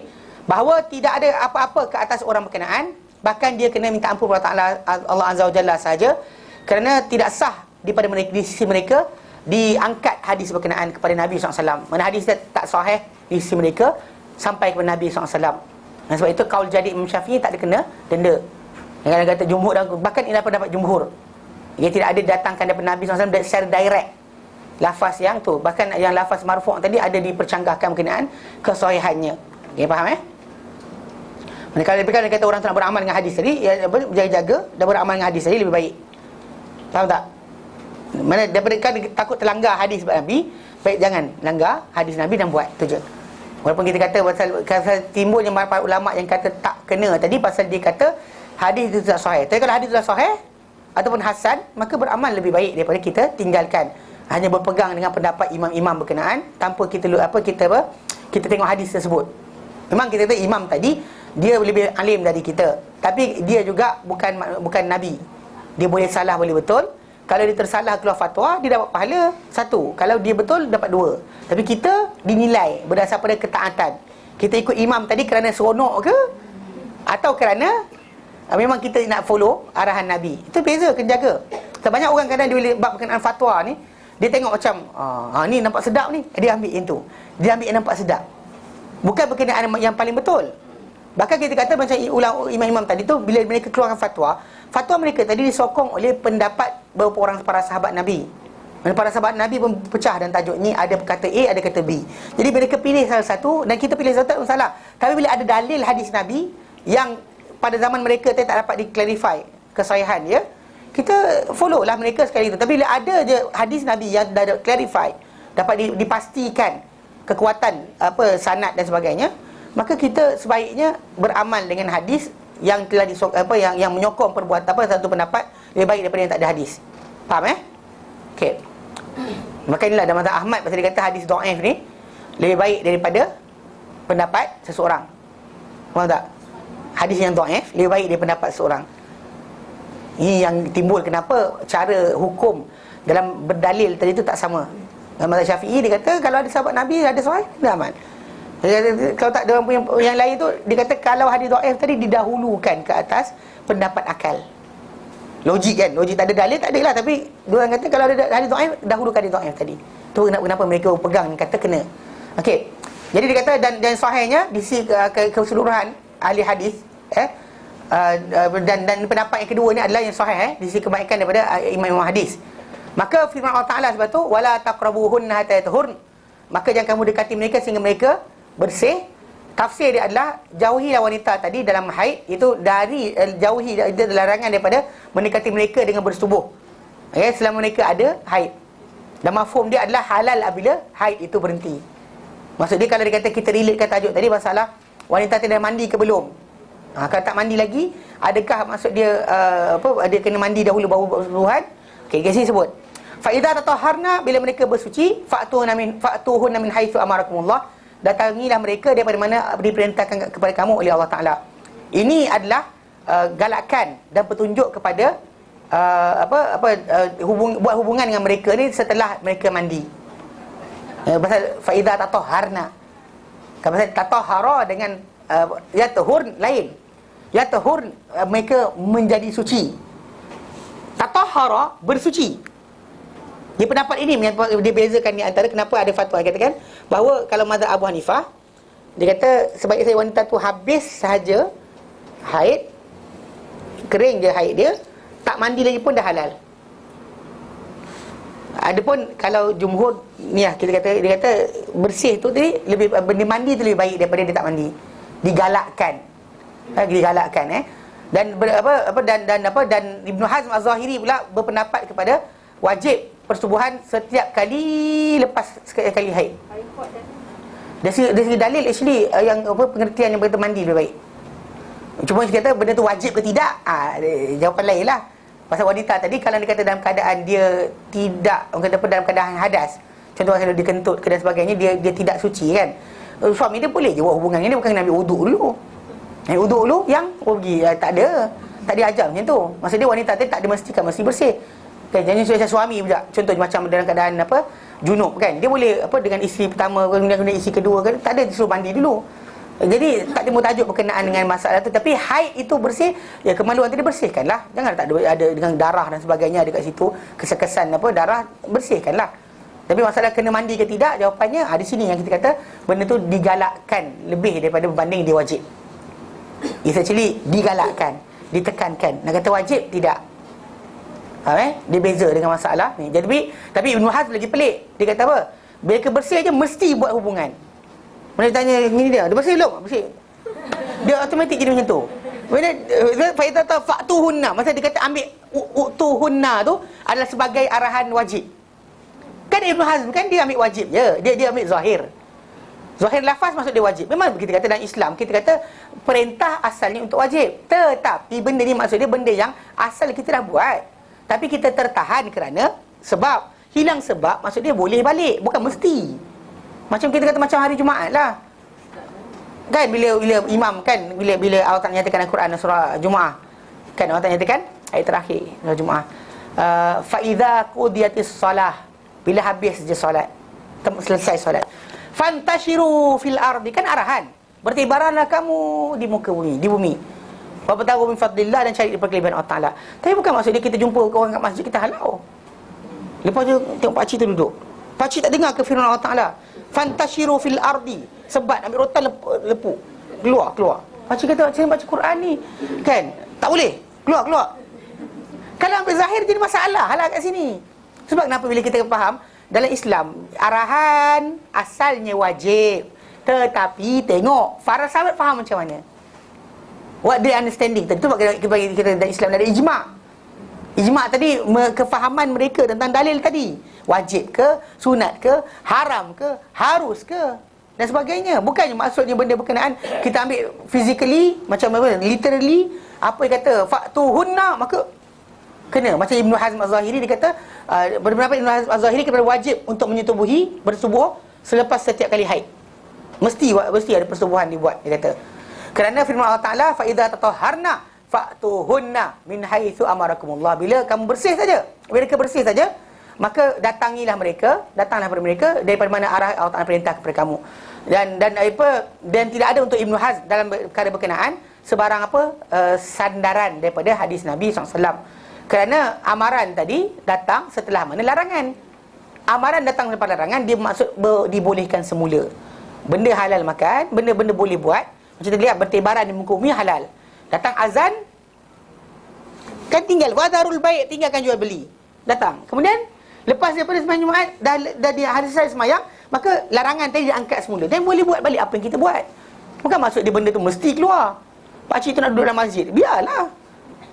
bahawa tidak ada apa-apa ke atas orang berkenaan, bahkan dia kena minta ampun kepada Allah Azza wa Jalla saja, kerana tidak sah daripada mereka, di sisi mereka diangkat hadis berkenaan kepada Nabi SAW. Mana hadis tak sahih di sisi mereka sampai kepada Nabi SAW. Dan sebab itu kaul jadid Imam Syafi'i tak ada kena denda. Dengan kata jumhur, bahkan ini pendapat jumhur, ia tidak ada datangkan daripada Nabi SAW secara direct lafaz yang tu. Bahkan yang lafaz marfu' tadi ada dipercanggahkan berkenaan kesahihannya. Okay, faham Kalau dia kata orang tu nak beramal dengan hadis tadi, jaga-jaga dan beramal dengan hadis tadi lebih baik. Faham tak? Mana daripada kan takut terlanggar hadis Nabi, baik jangan langgar hadis Nabi dan buat tu je. Walaupun kita kata pasal timbulnya para ulama yang kata tak kena tadi, pasal dia kata hadis itu tidak sahih. Tapi kalau hadis itu sahih ataupun hasan, maka beramal lebih baik daripada kita tinggalkan, hanya berpegang dengan pendapat imam-imam berkenaan tanpa kita tengok hadis tersebut. Memang kita kata imam tadi dia lebih alim dari kita, tapi dia juga bukan nabi. Dia boleh salah, boleh betul. Kalau dia tersalah keluar fatwa, dia dapat pahala 1. Kalau dia betul, dapat 2. Tapi kita dinilai berdasar pada ketaatan. Kita ikut imam tadi kerana seronok ke, atau kerana memang kita nak follow arahan Nabi. Itu beza, kena jaga. Banyak orang kadang dia boleh bab berkenaan fatwa ni, dia tengok macam ni nampak sedap ni, dia ambil yang tu. Dia ambil yang nampak sedap, bukan berkenaan yang paling betul. Bahkan kita kata macam imam-imam tadi tu, bila mereka keluarkan fatwa mereka tadi disokong oleh pendapat beberapa orang para sahabat Nabi. Dan para sahabat Nabi pun pecah dan tajuk ni, ada kata A, ada kata B. Jadi mereka pilih salah satu, dan kita pilih satu tak masalah. Tapi bila ada dalil hadis Nabi yang pada zaman mereka tak dapat diklarify kesahihan dia, kita follow lah mereka sekali itu. Tapi bila ada je hadis Nabi yang dah clarify, dapat dipastikan kekuatan sanad dan sebagainya, maka kita sebaiknya beramal dengan hadis yang telah yang menyokong perbuatan satu pendapat lebih baik daripada yang tak ada hadis. Faham Okey. Maka inilah dalam mazhab Ahmad, pasal dia kata hadis dhaif ni lebih baik daripada pendapat seseorang. Faham tak? Hadis yang dhaif lebih baik daripada pendapat seseorang. Ini yang timbul kenapa cara hukum dalam berdalil tadi tu tak sama. Dalam mazhab Syafi'i dia kata kalau ada sahabat Nabi ada sahih, dia amal. Kalau tak, dalam yang lain tu dia kata kalau hadis dhaif tadi didahulukan ke atas pendapat akal. Logik kan, logik tak ada dalil, tak ada lah. Tapi diorang kata kalau ada hadis dhaif, dahulukan hadis dhaif tadi. Tu kenapa mereka pegang, kata kena. Okey. Jadi dia kata dan sahihnya di sisi keseluruhan ahli hadis dan pendapat yang kedua ni adalah yang sahih di sisi kebaikan daripada imam-imam hadis. Maka firman Allah Ta'ala sebab tu, wala taqrabuhunna hatta yatahurn, maka jangan kamu dekati mereka sehingga mereka bersih. Tafsir dia adalah jauhilah wanita tadi dalam haid, itu dari jauhi dia larangan daripada mendekati mereka dengan bersetubuh, okay, selama mereka ada haid. Dan mafhum dia adalah halal apabila haid itu berhenti. Maksud dia kalau dia kata kita relatekan tajuk tadi masalah wanita tidak mandi ke belum, kalau tak mandi lagi, adakah maksud dia dia kena mandi dahulu baru bersubuhan? Okey, kasi sebut fa idza tatahharna, bila mereka bersuci, fa'tuhunna min haitsu amarakumullah, datangilah mereka daripada mana diperintahkan kepada kamu oleh Allah Ta'ala. Ini adalah galakan dan petunjuk kepada buat hubungan dengan mereka ni setelah mereka mandi. Pasal faida tatahharna, pasal tatahhara dengan yatahur lain. Yatahur mereka menjadi suci. Tatahhara bersuci. Dia pendapat ini dia bezakan di antara kenapa ada fatwa yang katakan bahawa kalau mazhab Abu Hanifah, dia kata sebaiknya wanita tu habis sahaja haid, kering je haid dia, tak mandi lagi pun dah halal. Adapun kalau jumhur ni lah, dia kata bersih tu tadi lebih, benda mandi tu lebih baik daripada dia tak mandi. Digalakkan dan Ibn Hazm Az-Zahiri pula berpendapat kepada wajib persubuhan setiap kali lepas sekali haid. Dari segi dalil actually yang pengertian yang berkata mandi lebih baik. Cuma dia kata benda tu wajib ke tidak, jawapan lain lah. Pasal wanita tadi kalau dia kata dalam keadaan dia tidak, orang kata dalam keadaan hadas, contoh kalau dia kentut ke dan sebagainya, dia tidak suci kan, suami dia boleh je buat hubungan dengan dia, bukan kena ambil wuduk dulu. Wuduk dulu yang pergi, tak diajar macam tu. Maksud dia wanita tadi tak ada mesti bersih kan. Jadi suami pula, contoh macam dalam keadaan junub kan, dia boleh dengan isteri pertama kemudian isteri kedua kan, tak ada disuruh mandi dulu. Jadi tak ada tajuk berkenaan dengan masalah tu. Tapi haid itu bersih, ya kemaluan tadi bersihkanlah. Jangan tak ada dengan darah dan sebagainya ada kat situ, kesan darah, bersihkanlah. Tapi masalah kena mandi ke tidak, jawapannya di sini yang kita kata benda tu digalakkan lebih daripada berbanding dia wajib. It's actually digalakkan, ditekankan. Nak kata wajib tidak. Dia beza dengan masalah ni. Jadi tapi Ibn Hazm lagi pelik. Dia kata apa? Bila bersih je mesti buat hubungan. Mana tanya gini dia bersih belum? Bersih. Dia automatik jadi macam tu. Bila faedah fa'tuhunna, masa dia kata ambil utuhunna tu adalah sebagai arahan wajib. Kan Ibn Hazm kan dia ambil wajib je. Dia ambil zahir. Zahir lafaz maksud dia wajib. Memang kita kata dalam Islam, kita kata perintah asalnya untuk wajib. Tetapi benda ni maksud dia benda yang asal kita dah buat. Tapi kita tertahan kerana sebab. Hilang sebab maksud dia boleh balik, bukan mesti. Macam kita kata macam hari Jumaat lah. Kan bila imam kan, bila Allah Ta'ala nyatakan Al-Quran surah Jumaat. Kan Allah Ta'ala nyatakan ayat terakhir surah Jumaat. Fa idza qudiyatis salah, bila habis je solat, selesai solat. Fantashiru fil ardi, kan arahan. Bertibaranlah kamu di muka bumi, di bumi. Wa bataghu min fadlillah, dan cari perkelebihan Allah Ta'ala. Tapi bukan maksud dia kita jumpa orang kat masjid kita halau. Lepas tu tengok pakcik tu duduk. Pakcik tak dengar ke firman Allah Ta'ala? Fantashiru fil ardi, sebat ambil rotan lepuk, keluar. Pakcik kata saya baca Quran ni kan, tak boleh keluar. Kalau ambil zahir jadi masalah halal kat sini. Sebab kenapa bila kita faham dalam Islam arahan asalnya wajib, tetapi tengok para sahabat faham macam mana, what they understanding tadi tu. Bagi kita dalam Islam ada ijma' tadi, kefahaman mereka tentang dalil tadi, wajib ke, sunat ke, haram ke, harus ke dan sebagainya. Bukannya maksudnya benda berkenaan kita ambil physically, macam apa, literally apa yang kata fa'tuhunna maka kena. Macam Ibn Hazm Az-Zahiri dia kata berpendapat Ibn Hazm Az-Zahiri kepada wajib untuk menyetubuhi, bersubuh selepas setiap kali haid. Mesti ada persubuhan dibuat, dia kata. Kerana firman Allah Ta'ala fa idza tatahharna fa'tuhunna min haitsu amarakumullah. Bila kamu bersih saja, maka datanglah kepada mereka daripada mana arah Allah Ta'ala perintah kepada kamu. Dan tidak ada untuk Ibn Hazm dalam perkara berkenaan sebarang sandaran daripada hadis Nabi SAW. Kerana amaran tadi datang setelah mana larangan. Amaran datang lepas larangan, dia maksud dibolehkan semula. Benda halal makan, benda-benda boleh buat. Macam kita lihat bertebaran di muka bumi halal. Datang azan, kan tinggal wadarul bai', tinggalkan jual beli. Datang. Kemudian Lepas daripada sembahyang Jumaat, dah di hari selesai sembahyang, maka larangan tadi diangkat semula. Dan boleh buat balik apa yang kita buat. Bukan maksud dia benda tu mesti keluar. Pakcik tu nak duduk dalam masjid, biarlah.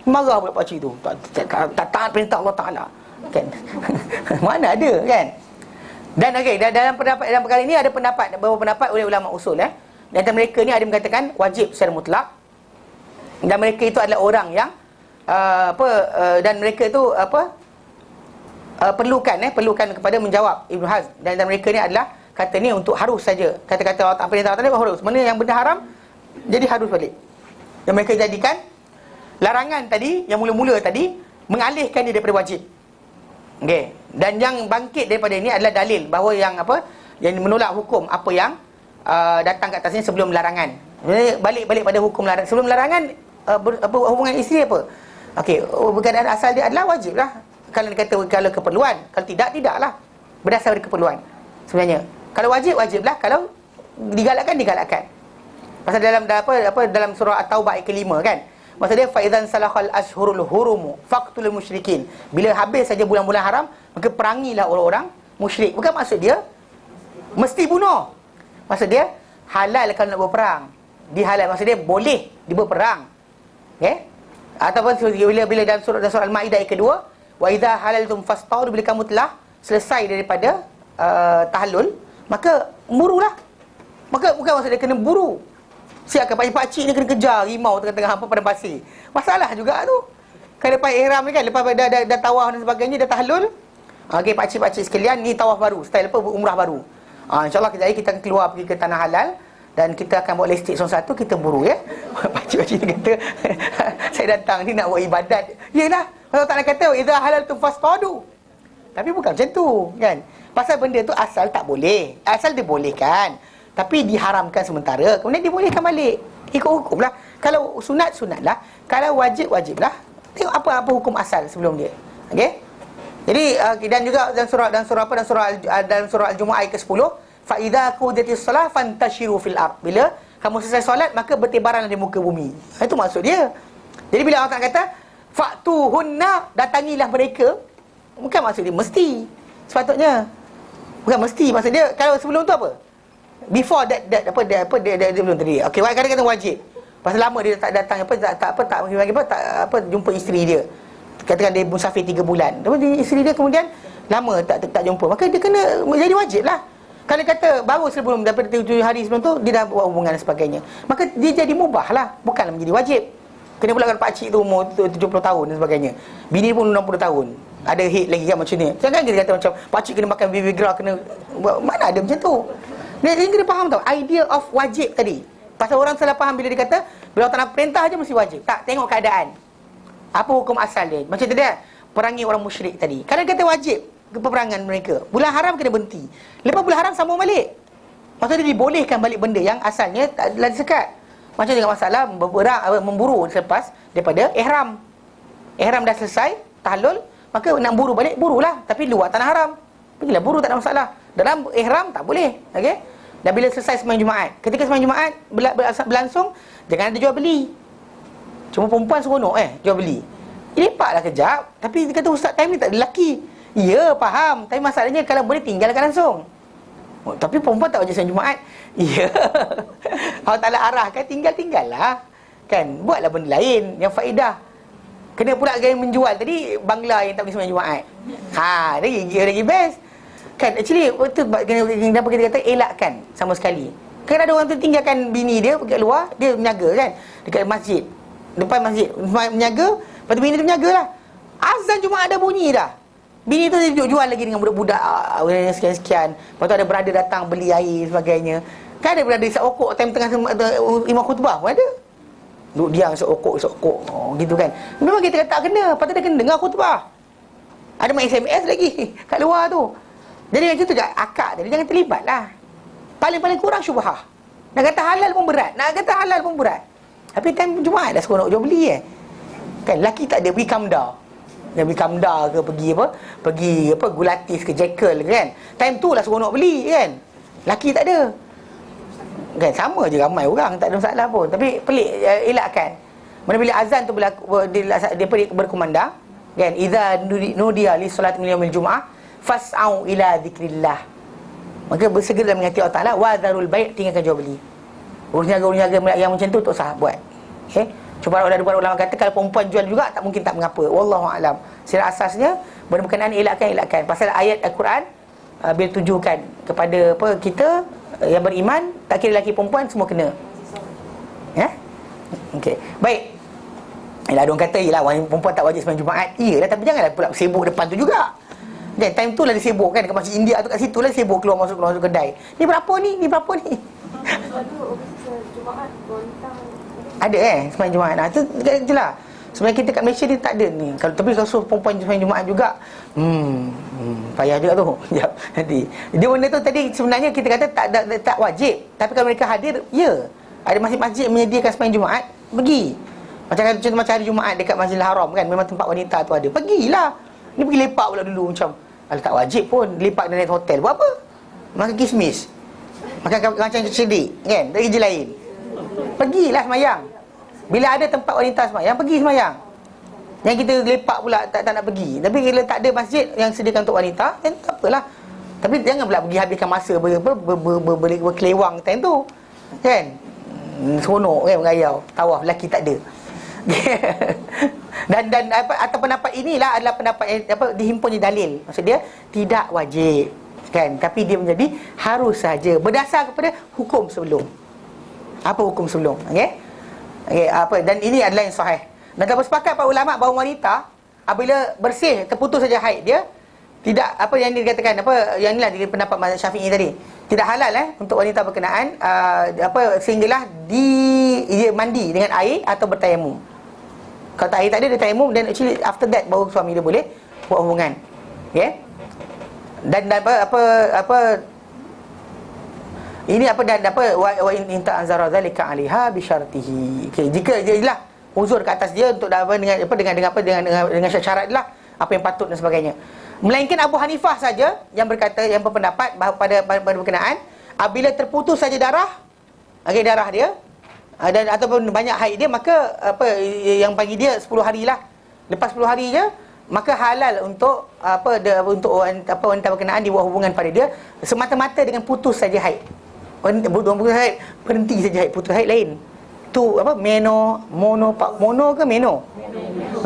Marah pula pakcik tu. Tak taat perintah Allah Ta'ala. Kan? Mana ada, kan? Dan okey, dalam perkara ini ada beberapa pendapat oleh ulama usul. Dan antara mereka ni ada mengatakan wajib secara mutlak. Dan mereka itu adalah orang yang dan mereka itu perlukan kepada menjawab Ibn Hazm. Dan mereka ni adalah kata ni untuk harus saja. Kata-kata Allah Ta'ala perintah Allah harus. Mana yang benda haram jadi harus balik. Dan mereka jadikan larangan tadi yang mula-mula tadi mengalihkan dia daripada wajib. Okey. Dan yang bangkit daripada ini adalah dalil bahawa yang menolak hukum apa yang datang kat atasnya sebelum larangan. Balik pada hukum larangan. Sebelum larangan hubungan isteri apa? Okey, berkadang asal dia adalah wajib lah. Kalau dia kata kalau keperluan, kalau tidaklah. Berdasar pada keperluan sebenarnya. Kalau wajiblah, kalau digalakkan. Pasal dalam surah At-Taubah ayat ke-5 kan. Maksudnya fa idzan salakhal ashhurul hurum faqtul musyrikin. Bila habis saja bulan-bulan haram, maka perangilah orang-orang musyrik. Bukan maksud dia mesti bunuh. Maksud dia halal kalau nak berperang. Dihalal maksud dia boleh berperang. Okey? Ataupun bila dalam surah Al-Maidah ayat kedua, wa idza halaltum fastaudu, bila kamu telah selesai daripada tahallul, maka burulah. Maka bukan maksud dia kena buru. Siapkan pakcik ni kena kejar rimau tengah-tengah padang pasir. Masalah juga tu. Kan lepas ihram ni kan, lepas dah tawaf dan sebagainya, dah tahallul. Okey, pakcik-pakcik sekalian, ni tawaf baru, style apa, umrah baru. InsyaAllah kejap lagi kita akan keluar pergi ke tanah halal. Dan kita akan buat listik satu-satu, kita buru ya. Pakcik-pakcik ni kata, saya datang ni nak buat ibadat. Yelah, Allah Ta'ala kata, idza halaltum fastaudu. Tapi bukan macam tu, kan? Pasal benda tu asal tak boleh. Asal dibolehkan, tapi diharamkan sementara, kemudian dibolehkan balik. Ikut hukum lah. Kalau sunat, sunat lah. Kalau wajib, wajib lah. Tengok apa hukum asal sebelum dia. Okey? Jadi dan juga dalam surah Al-Jumu'ah ayat ke-10, fa idza qudiyatis shalah fantashiru fil ard. Bila kamu selesai solat, maka bertebaranlah di muka bumi. Itu maksud dia. Jadi bila Allah kata fa'tuhunna, datangilah mereka, bukan maksud dia mesti. Sepatutnya bukan mesti, maksud dia kalau sebelum tu apa? Before that dia belum tadi. Okey, kadang-kadang wajib. Pasal lama dia tak datang tak jumpa isteri dia. Katakan dia musafir 3 bulan. Tapi isteri dia kemudian lama tak jumpa. Maka dia kena jadi wajib lah. Kalau kata baru sebelum daripada 7 hari sebelum tu dia dah buat hubungan dan sebagainya, maka dia jadi mubah lah, bukanlah menjadi wajib. Kena pula kan pakcik tu umur 70 tahun dan sebagainya. Bini pun 60 tahun. Ada hit lagi kan macam ni. Jangan kita kata macam pakcik kena makan Viagra, kena mana ada macam tu. Dia kena faham tau idea of wajib tadi. Pasal orang salah faham bila dia kata bila Allah Ta'ala perintah aja mesti wajib. Tak, tengok keadaan. Apa hukum asal dia? Macam tadi perangi orang musyrik tadi. Kalau kata wajib ke peperangan mereka, bulan haram kena berhenti. Lepas bulan haram sambung balik. Maksudnya dibolehkan balik benda yang asalnya tak adalah disekat. Macam dengan masalah berperang, memburu selepas daripada ihram. Ihram dah selesai, tahallul, maka nak buru balik, burulah. Tapi luar tanah haram. Pergilah buru, tak ada masalah. Dalam ihram tak boleh. Okey? Dan bila selesai sembahyang Jumaat, ketika sembahyang Jumaat berlangsung, jangan ada jual beli. Cuma perempuan seronok jual beli. Lepaklah kejap. Tapi dia kata ustaz, time ni tak ada lelaki. Ya, faham. Tapi masalahnya kalau boleh tinggalkan langsung. Tapi perempuan tak wajib sembahyang Jumaat. Ya. Allah Ta'ala arahkan, tinggal-tinggallah. Kan? Buatlah benda lain yang faedah. Kena pula gaya menjual tadi bangla yang tak boleh sembahyang Jumaat. Lagi best. Kan actually itu kenapa kita kata elakkan sama sekali. Kan ada orang tu tinggalkan bini dia pergi luar, dia menjaga kan dekat masjid, depan masjid menjaga, lepas tu bini tu menjagalah. Azan Jumaat ada bunyi dah. Bini tu duduk jual lagi dengan budak-budak sekian-sekian. Lepas tu ada berada datang beli air sebagainya. Kan ada berada isap okok time tengah imam khutbah pun ada. Duduk diam isap okok gitu kan. Memang kita kata tak kena, lepas tu dia kena dengar khutbah. Ada main SMS lagi kat luar tu. Jadi macam tu je akak tadi, jangan terlibat lah. Paling-paling kurang syubhah. Nak kata halal pun berat. Tapi time Jumaat dah seronok jual beli kan, laki tak ada pergi Kamda. Dia pergi Kamda ke pergi Gulatis ke Jekyll kan. Time tu lah seronok beli kan. Laki tak ada. Kan sama je ramai orang, tak ada masalah pun. Tapi pelik elakkan. Mana bila azan tu dia berkumandang kan, idza nudiya li solat min yaumil Jumaah, fas'au ila dzikrillah. Maka bersegera mengingati Allah Ta'ala. Wa dharul bai', tinggalkan jual beli. Urus-niaga yang macam tu tak usah buat. Okay. Cuma ada beberapa ulama kata kalau perempuan jual juga tak mungkin, tak mengapa. Wallahu alam. Secara asasnya benda berkenaan elakkan. Pasal ayat Al-Quran bila tunjukkan kepada kita yang beriman, tak kira lelaki perempuan semua kena. Ya? Okey. Baik. Yalah, orang kata yalah perempuan tak wajib sembahyang Jumaat. Iyalah, tapi janganlah pula sibuk depan tu juga. Dan time tu lah dia sibuk kan, kat masjid India tu, kat situ lah sibuk keluar masuk kedai. Ni berapa ni? Jumaat wanita ada sembahyang Jumaat. Nah, tu itulah. Sebenarnya kita kat Malaysia ni tak ada ni. Tapi kalau suruh perempuan sembahyang Jumaat juga, payah juga tu. Sekejap, nanti. Dia benda tu tadi sebenarnya kita kata tak wajib. Tapi kalau mereka hadir, ya. Ada masjid-masjid menyediakan sembahyang Jumaat, pergi. Contoh macam hari Jumaat dekat Masjidil Haram kan, memang tempat wanita tu ada. Pergilah. Ni pergi lepak pula dulu macam, tak wajib pun lepak dalam hotel. Buat apa? Makan kismis. Makan macam cedik kan, tak kerja lain. Pergilah semayang. Bila ada tempat wanita semayang, pergi semayang. Yang kita lepak pula tak nak pergi. Tapi bila tak ada masjid yang sediakan untuk wanita, tak apalah. Tapi jangan pula pergi habiskan masa berkelewang time tu. Kan? Seronok kan bergayau. Tawaf lelaki tak ada. dan atau pendapat inilah adalah pendapat yang dihimpunnya dalil. Maksud dia tidak wajib kan, tapi dia menjadi harus saja berdasar kepada hukum sebelum. Apa hukum sebelum? Okey. Dan ini adalah yang sahih. Dan telah bersepakat para ulama bahawa wanita apabila bersih terputus saja haid dia, tidak yang dikatakan yang inilah di pendapat mazhab Syafi'i tadi. Tidak halal untuk wanita berkenaan sehinggalah dia mandi dengan air atau bertayamum. Kalau air tak ada, dia tayamum, dan actually after that baru suami dia boleh buat hubungan. Okey. Dan ini wa in ta'azzara zalika 'alaiha bi syartihi. Okey, jika jadilah uzur ke atas dia untuk dengan syarat lah apa yang patut dan sebagainya. Melainkan Abu Hanifah saja yang berkata, yang berpendapat bahawa pada berkenaan apabila terputus saja darah dia dan ataupun banyak haid dia, maka yang bagi dia 10 hari lah. Lepas 10 hari je, maka halal untuk wanita berkenaan dibuat hubungan pada dia semata-mata dengan putus saja haid. Putus haid, berhenti saja haid, putus haid lain. Tu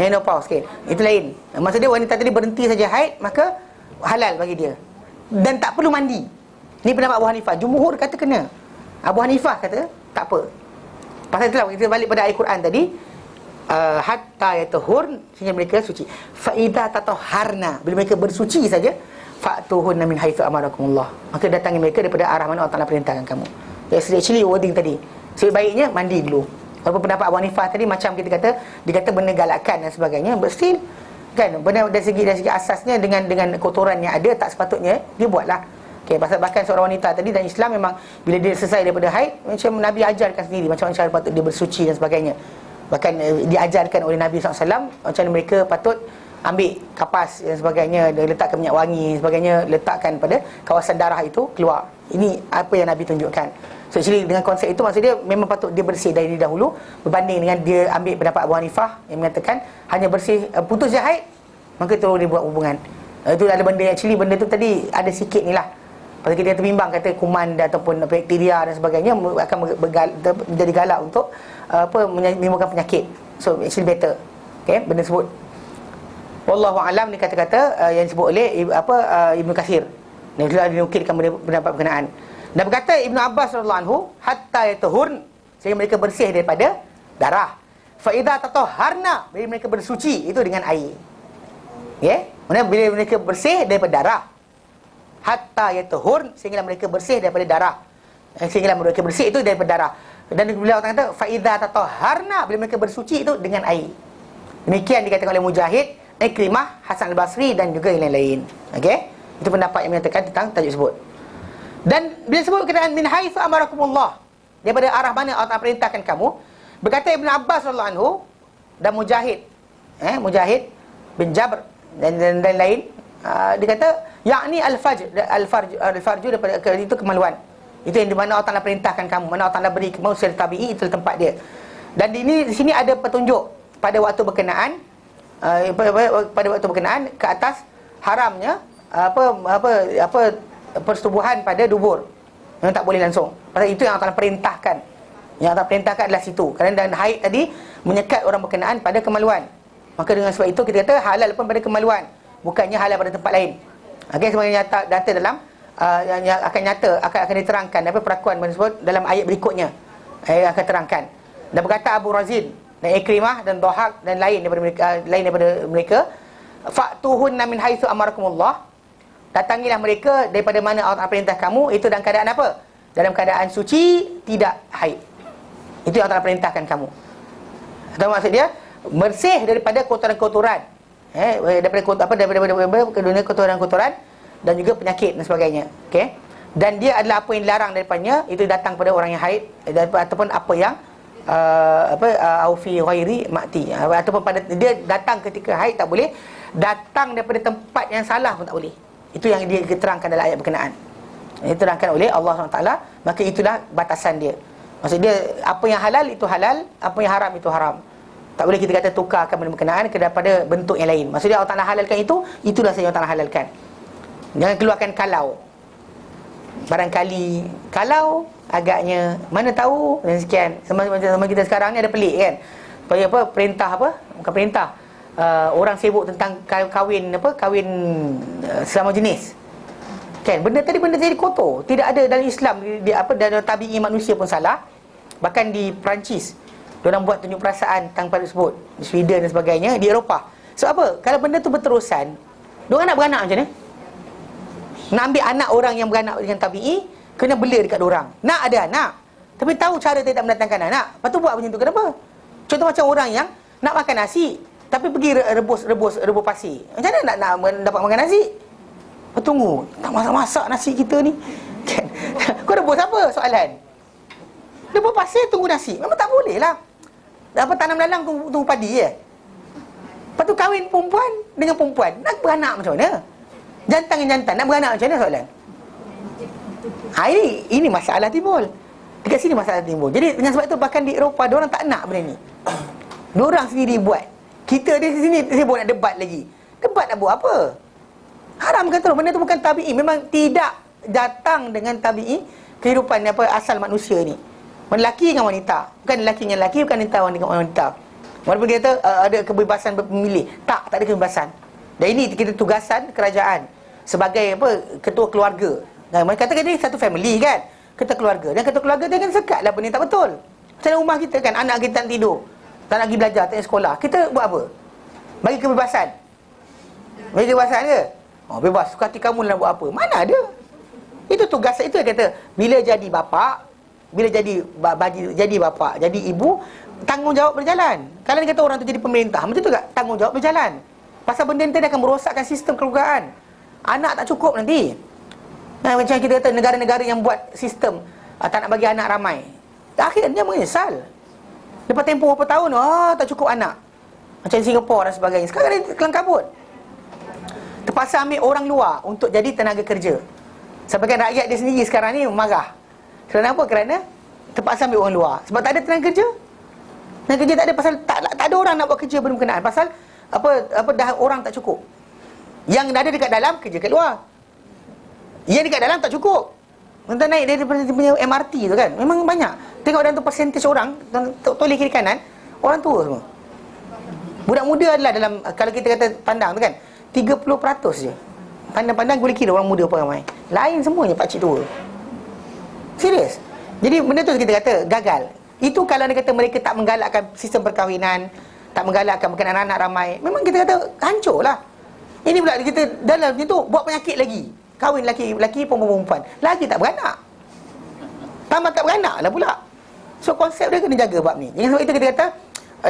menopause okay. Itu lain. Maksud dia wanita tadi berhenti saja haid, maka halal bagi dia dan tak perlu mandi. Ni pendapat Abu Hanifah. Jumhur kata kena. Abu Hanifah kata tak apa. Pasal itulah kita balik pada ayat Quran tadi, hatta yatahurn, sehingga mereka suci. Fa idza tatahharna, bila mereka bersuci saja, fa'tuhunna min haitsu amarakumullah, maka datangi mereka daripada arah mana Allah Taala perintahkan kamu. Actually wording tadi, sebaiknya mandi dulu. Walaupun pendapat Abu Hanifah tadi macam kita kata, dikata benda galakkan dan sebagainya, but still kan benda dari segi asasnya dengan kotoran yang ada, tak sepatutnya dia buatlah. Okay, bahkan seorang wanita tadi dan Islam memang bila dia selesai daripada haid, macam Nabi ajarkan sendiri macam mana cara patut dia bersuci dan sebagainya. Bahkan diajarkan oleh Nabi SAW macam mana mereka patut ambil kapas dan sebagainya, dia letakkan minyak wangi dan sebagainya, letakkan pada kawasan darah itu keluar. Ini apa yang Nabi tunjukkan. So actually dengan konsep itu, maksud dia memang patut dia bersih dari dahulu, berbanding dengan dia ambil pendapat Abu Hanifah yang mengatakan hanya bersih putus je haid, maka terus dia buat hubungan. Itu ada benda, actually benda tu tadi ada sikit ni lah. Pasal kita terbimbang kata kuman ataupun bakteria dan sebagainya akan menjadi galak untuk menimbulkan penyakit. So actually better. Okay, benda sebut. Wallahu alam ni kata-kata yang disebut oleh Ibnu Katsir. Ni telah dinukilkan pendapat berkenaan. Dan berkata Ibnu Abbas radhiyallahu anhu, hatta yatahurn, sehingga mereka bersih daripada darah. Fa idza tatahharna, bila mereka bersuci itu dengan air. Okay? Maksudnya bila mereka bersih daripada darah. Hatta yatahurn, sehingga mereka bersih daripada darah. Sehingga mereka bersih itu daripada darah. Dan bila orang kata fa idza tatahharna, bila mereka bersuci itu dengan air. Demikian dikatakan oleh Mujahid, Ikrimah, Hasan al-Basri dan juga yang lain-lain. Okey? Itu pendapat yang menyatakan tentang tajuk sebut. Dan bila sebut kenaan min haitsu amarakumullah, daripada arah mana Allah perintahkan kamu, berkata Ibnu Abbas radhiyallahu anhu dan Mujahid, Mujahid bin Jabr dan lain, dia kata yakni al-farj daripada itu kemaluan. Itu yang di mana Allah Taala perintahkan kamu, mana Allah Taala beri kamu secara tabi'i, itu tempat dia. Dan di sini ada petunjuk pada waktu berkenaan, pada waktu berkenaan ke atas haramnya persetubuhan pada dubur. Yang tak boleh langsung. Pasal itu yang Allah Ta'ala perintahkan. Yang Allah perintahkan adalah situ. Kerana dan haid tadi menyekat orang berkenaan pada kemaluan. Maka dengan sebab itu kita kata halal pun pada kemaluan, bukannya halal pada tempat lain. Okey, sebenarnya data dalam yang akan diterangkan apa perakuan tersebut dalam ayat berikutnya. Ayat akan terangkan. Dan berkata Abu Razin dan Ikrimah dan Dhahak dan lain daripada mereka, fa'tuhunna min haitsu amarakumullah. Datangilah mereka daripada mana Allah perintah kamu, itu dalam keadaan apa? Dalam keadaan suci, tidak haid. Itu yang Allah perintahkan kamu. Tahu maksud dia? Bersih daripada kotoran-kotoran. Daripada kotoran-kotoran dan juga penyakit dan sebagainya. Okey. Dan dia adalah apa yang dilarang daripadanya, itu datang pada orang yang haid ataupun apa yang au fi ghairi mati, ataupun pada dia datang ketika haid tak boleh, datang daripada tempat yang salah pun tak boleh. Itu yang dia terangkan dalam ayat berkenaan. Ini diterangkan oleh Allah SWT. Maka itulah batasan dia. Maksud dia, apa yang halal itu halal, apa yang haram itu haram. Tak boleh kita kata tukarkan benda berkenaan daripada bentuk yang lain. Maksud dia Allah Ta'ala halalkan itu, itulah saja Allah Ta'ala halalkan. Jangan keluarkan kalau. Barangkali kalau agaknya, mana tahu, dan sekian. Sama kita sekarang ni ada pelik kan. Supaya apa, perintah apa, bukan perintah, orang sibuk tentang kahwin sesama jenis. Kan, benda tadi kotor. Tidak ada dalam Islam, dalam tabi'i manusia pun salah. Bahkan di Perancis, diorang buat tunjuk perasaan tentang pada tersebut. Di Sweden dan sebagainya, di Eropah. So apa? Kalau benda tu berterusan, diorang nak beranak macam mana? Nak ambil anak orang yang beranak dengan tabi'i, kena bela dekat diorang. Nak ada anak, tapi tahu cara tidak mendatangkan anak. Lepas tu buat macam tu, kenapa? Contoh macam orang yang nak makan nasi, tapi pergi rebus pasir. Macam mana nak dapat makan nasi? Tunggu, nak masak nasi kita ni kan? Kau rebus apa soalan? Rebus pasir tunggu nasi, memang tak boleh lah. Apa tanam lalang tunggu padi je. Lepas tu kahwin perempuan dengan perempuan, nak beranak macam mana? Jantan dengan jantan, nak beranak macam mana soalan? Ini masalah timbul. Dekat sini masalah timbul. Jadi dengan sebab itu bahkan di Eropah diorang tak nak benda ni. Diorang sendiri buat. Kita di sini sibuk nak debat lagi. Debat nak buat apa? Haram kan terus. Benda tu bukan tabi'i. Memang tidak datang dengan tabi'i kehidupan asal manusia ni. Lelaki dengan wanita, bukan lelaki dengan lelaki, bukan wanita dengan wanita. Walaupun kita ada kebebasan memilih, tak ada kebebasan. Dan ini kita tugasan kerajaan sebagai ketua keluarga. Nah, mereka katakan ini satu family kan, ketua keluarga. Dan ketua keluarga dia kan sekatlah benda tak betul. Macam rumah kita kan, anak kita tak tidur, tak nak pergi belajar, tak nak sekolah. Kita buat apa? Bagi kebebasan. Bagi kebebasan ke? Bebas, suka hati kamu nak buat apa? Mana ada? Itu tugas, itu yang kata, bila jadi bapa, bila jadi bapa, jadi ibu, tanggungjawab berjalan. Kalau dia kata orang tu jadi pemerintah, macam tu tak? Tanggungjawab berjalan. Pasal benda ni akan merosakkan sistem keluargaan. Anak tak cukup nanti. Nah, macam kita kata negara-negara yang buat sistem tak nak bagi anak ramai, akhirnya menyesal. Lepas tempoh berapa tahun, tak cukup anak. Macam Singapura dan sebagainya. Sekarang dia kelang kabut. Terpaksa ambil orang luar untuk jadi tenaga kerja. Sebagian rakyat dia sendiri sekarang ni marah. Kenapa? Kerana terpaksa ambil orang luar. Sebab tak ada tenaga kerja. Tenaga kerja tak ada, pasal tak ada orang nak buat kerja berkenaan. Pasal dah orang tak cukup. Yang ada dekat dalam, kerja kat luar. Yang dekat dalam tak cukup. Tentang naik daripada punya MRT tu kan, memang banyak. Tengok dalam tu percentage orang, toleh kiri kanan, orang tua semua. Budak muda adalah dalam, kalau kita kata pandang tu kan, 30% je. Pandang-pandang boleh kira orang muda apa ramai. Lain semuanya pakcik tua. Serius. Jadi benda tu kita kata gagal. Itu kalau dia kata mereka tak menggalakkan sistem perkahwinan, tak menggalakkan berkenaan anak ramai, memang kita kata hancurlah. Ini pula kita dalam itu buat penyakit lagi. Kahwin lelaki perempuan, lagi tak beranak. Tambah tak beranak lah pula. So konsep dia kena jaga bab ni. Jangan sebab itu kita kata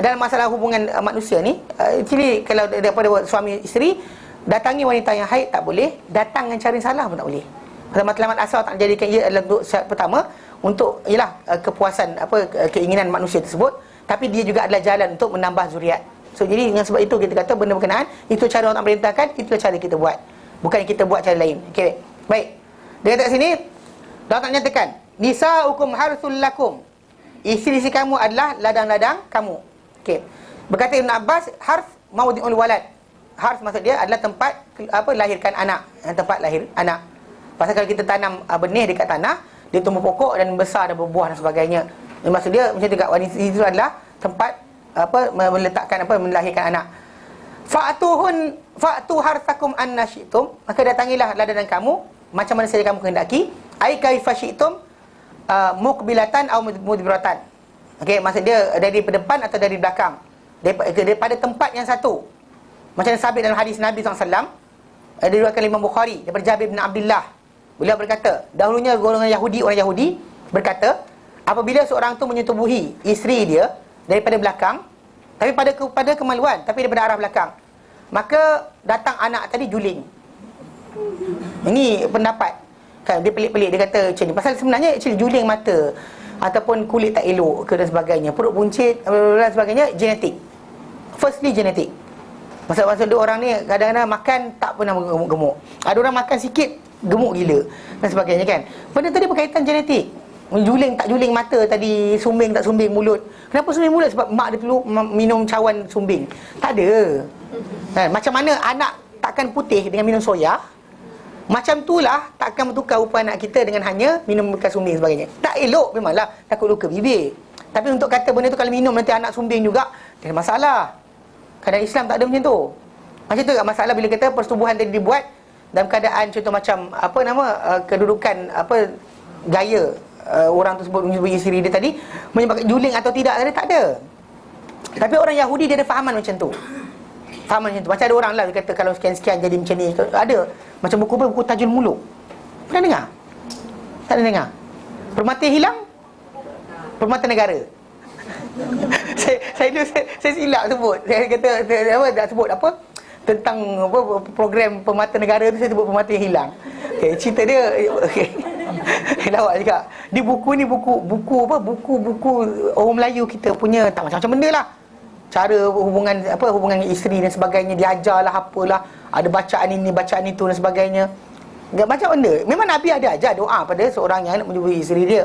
dalam masalah hubungan manusia ni, actually kalau daripada suami isteri, datangi wanita yang haid tak boleh, datang dengan cara yang salah pun tak boleh. Pasal matlamat asal tak jadikan ia adalah untuk syarat pertama untuk ialah kepuasan keinginan manusia tersebut, tapi dia juga adalah jalan untuk menambah zuriat. So jadi dengan sebab itu kita kata benda berkenaan itu cara Allah perintahkan, itulah cara kita buat. Bukan kita buat cara lain. Okey. Baik. Dia kata kat sini Allah tak nyatakan, nisaukum harthul lakum. Isteri-isteri kamu adalah ladang-ladang kamu. Okey. Berkata Ibn Abbas, harth maudhi'ul walad. hars maksud dia adalah tempat lahirkan anak, tempat lahir anak. Pasal kalau kita tanam benih dekat tanah, dia tumbuh pokok dan besar dan berbuah dan sebagainya. Maksud dia macam tu kat wanita itu adalah tempat meletakkan melahirkan anak. Fa'tu harsakum anna syi'tum, maka datangilah ladang kamu macam mana saja kamu kehendaki. Ai kaifa syi'tum, muqbilatan atau mudbiratan. Okey, maksud dia dari depan atau dari belakang, daripada tempat yang satu. Macam sabit dalam hadis Nabi SAW, diriwayatkan Imam Bukhari daripada Jabir bin Abdullah. Beliau berkata, dahulunya golongan orang Yahudi berkata, apabila seorang tu menyetubuhi isteri dia daripada belakang, tapi pada kemaluan, tapi daripada arah belakang, maka datang anak tadi juling. Ini pendapat kan, dia pelik-pelik, dia kata macam ni. Pasal sebenarnya juling mata ataupun kulit tak elok ke dan sebagainya, perut buncit dan sebagainya, genetik. Firstly genetik. Maksud orang ni kadang-kadang makan tak pernah gemuk. Ada orang makan sikit gemuk gila dan sebagainya kan. Benda tadi berkaitan genetik. Juling tak juling mata tadi, sumbing tak sumbing mulut. Kenapa sumbing mulut? Sebab mak dia dulu minum cawan sumbing. Tak ada kan? Macam mana anak takkan putih dengan minum soya, macam itulah takkan bertukar rupa anak kita dengan hanya minum bekas sumbing sebagainya. Tak elok memanglah, takut luka bibir. Tapi untuk kata benda tu kalau minum nanti anak sumbing juga, tak ada masalah. Kadang Islam tak ada macam tu. Macam tu tak masalah bila kata persetubuhan tadi dibuat dalam keadaan contoh macam kedudukan gaya orang tersebut menyebut isteri dia tadi menyebabkan juling atau tidak tadi, tak ada. Tapi orang Yahudi dia ada fahaman macam tu. Fahaman macam tu. Macam ada orang lah dia kata kalau sekian-sekian jadi macam ni. Ada macam buku Tajul Muluk. Pernah dengar? Tak ada dengar? Permata hilang, permata negara. saya silap sebut. Saya kata dah sebut apa tentang program permata negara tu, saya sebut permata yang hilang. Okey, cerita dia okey. Lawak juga. Di buku ni buku orang Melayu kita punya, tak macam-macam benda lah. Cara hubungan isteri dan sebagainya, diajarlah apalah, ada bacaan ini, bacaan itu dan sebagainya. Enggak macam benda. Memang Nabi ada ajar doa pada seorang yang nak menyebut isteri dia.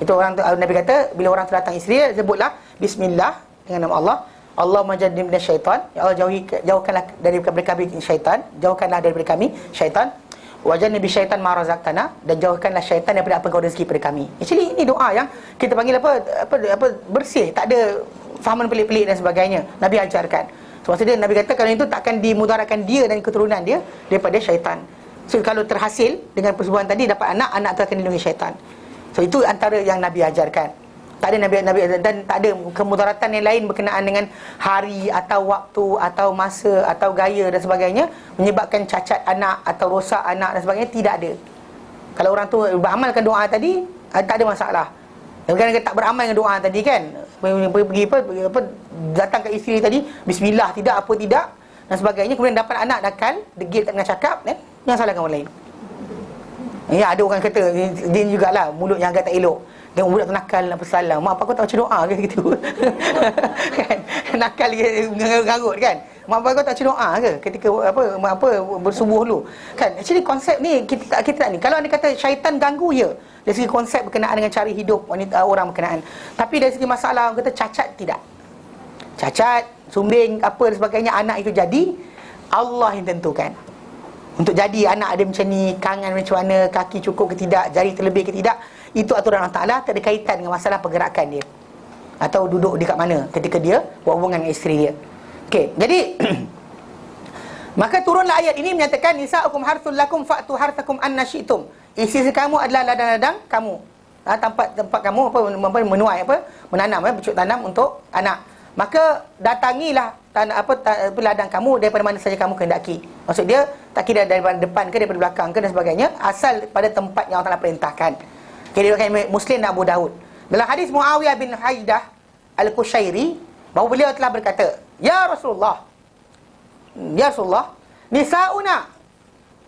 Itu orang tu, Nabi kata bila orang tu datang isteri dia, sebutlah bismillah dengan nama Allah. Allahumma jannibna minasyaitan, ya Allah jauhkanlah daripada kami syaitan, jauhkanlah daripada kami syaitan. Wa jannibi syaitan ma razaqtana, dan jauhkanlah syaitan daripada apa kau rezeki pada kami. Actually ini doa yang kita panggil apa bersih, tak ada fahaman pelik-pelik dan sebagainya. Nabi ajarkan. So maksud dia Nabi kata kalau itu takkan dimudaratkan dia dan keturunan dia daripada syaitan. So kalau terhasil dengan persetubuhan tadi dapat anak tu akan dilindungi syaitan. So itu antara yang Nabi ajarkan. Tak ada Nabi dan tak ada kemudaratan yang lain berkenaan dengan hari atau waktu atau masa atau gaya dan sebagainya menyebabkan cacat anak atau rosak anak dan sebagainya, tidak ada. Kalau orang tu beramalkan doa tadi, tak ada masalah. Bukan tak beramal dengan doa tadi kan, pergi datang ke isteri tadi bismillah tidak apa tidak dan sebagainya, kemudian dapat anak nakal, degil tak nak cakap, jangan salahkan orang lain. Ya, ada orang kata dia jugalah mulut yang agak tak elok. Dia budak tu nakal nak bersalam, mak apa kau tak baca doa ke gitu. Kan nakal garut kan, mak apa kau tak baca doa ke ketika bersubuh dulu kan. Actually konsep ni kita tak ni. Kalau anda kata syaitan ganggu, ya, dari segi konsep berkenaan dengan cara hidup wanita orang berkenaan. Tapi dari segi masalah orang kata cacat, tidak. Cacat, sumbing apa dan sebagainya, anak itu jadi Allah yang tentukan. Untuk jadi anak ada macam ni, kangan macam mana, kaki cukup ke tidak, jari terlebih ke tidak, itu aturan Allah Ta'ala, tak ada kaitan dengan masalah pergerakan dia atau duduk di kat mana ketika dia buat hubungan dengan isteri dia. Okey, jadi maka turunlah ayat ini menyatakan nisa'ukum harthul lakum fa'tu harthakum anna syi'tum. Isteri kamu adalah ladang-ladang kamu, tempat kamu menuai menanam bercocok tanam untuk anak. Maka datangilah ladang kamu daripada mana saja kamu kehendaki. Maksud dia tak kira daripada depan ke daripada belakang ke dan sebagainya, asal pada tempat yang Allah Ta'ala perintahkan. Diriwayatkan Muslim dan Abu Daud dalam hadis Muawiyah bin Haidah Al-Qushairi bahawa beliau telah berkata, Ya Rasulullah, nisa'una,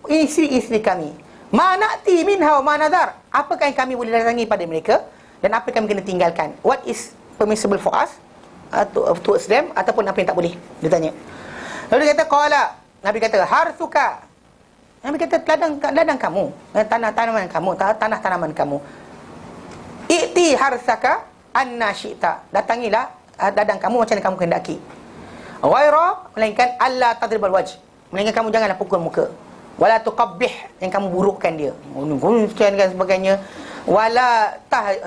isteri-isteri kami, ma na'ti minha wa ma nadhar, apakah yang kami boleh datangi pada mereka dan apa yang kami kena tinggalkan. What is permissible for us towards them, ataupun apa yang tak boleh, dia tanya. Lalu dia kata qala, Nabi kata harsuka, Nabi kata ladang kamu, tanaman kamu, tanah tanaman kamu. I'ti harsaka anna syi'ta, datangilah ladang kamu macam mana kamu kehendaki. Ghaira, melainkan alla tadribal wajh, melainkan kamu janganlah pukul muka. Wala tuqabbih, yang kamu burukkan dia. Dan sebagainya. Wala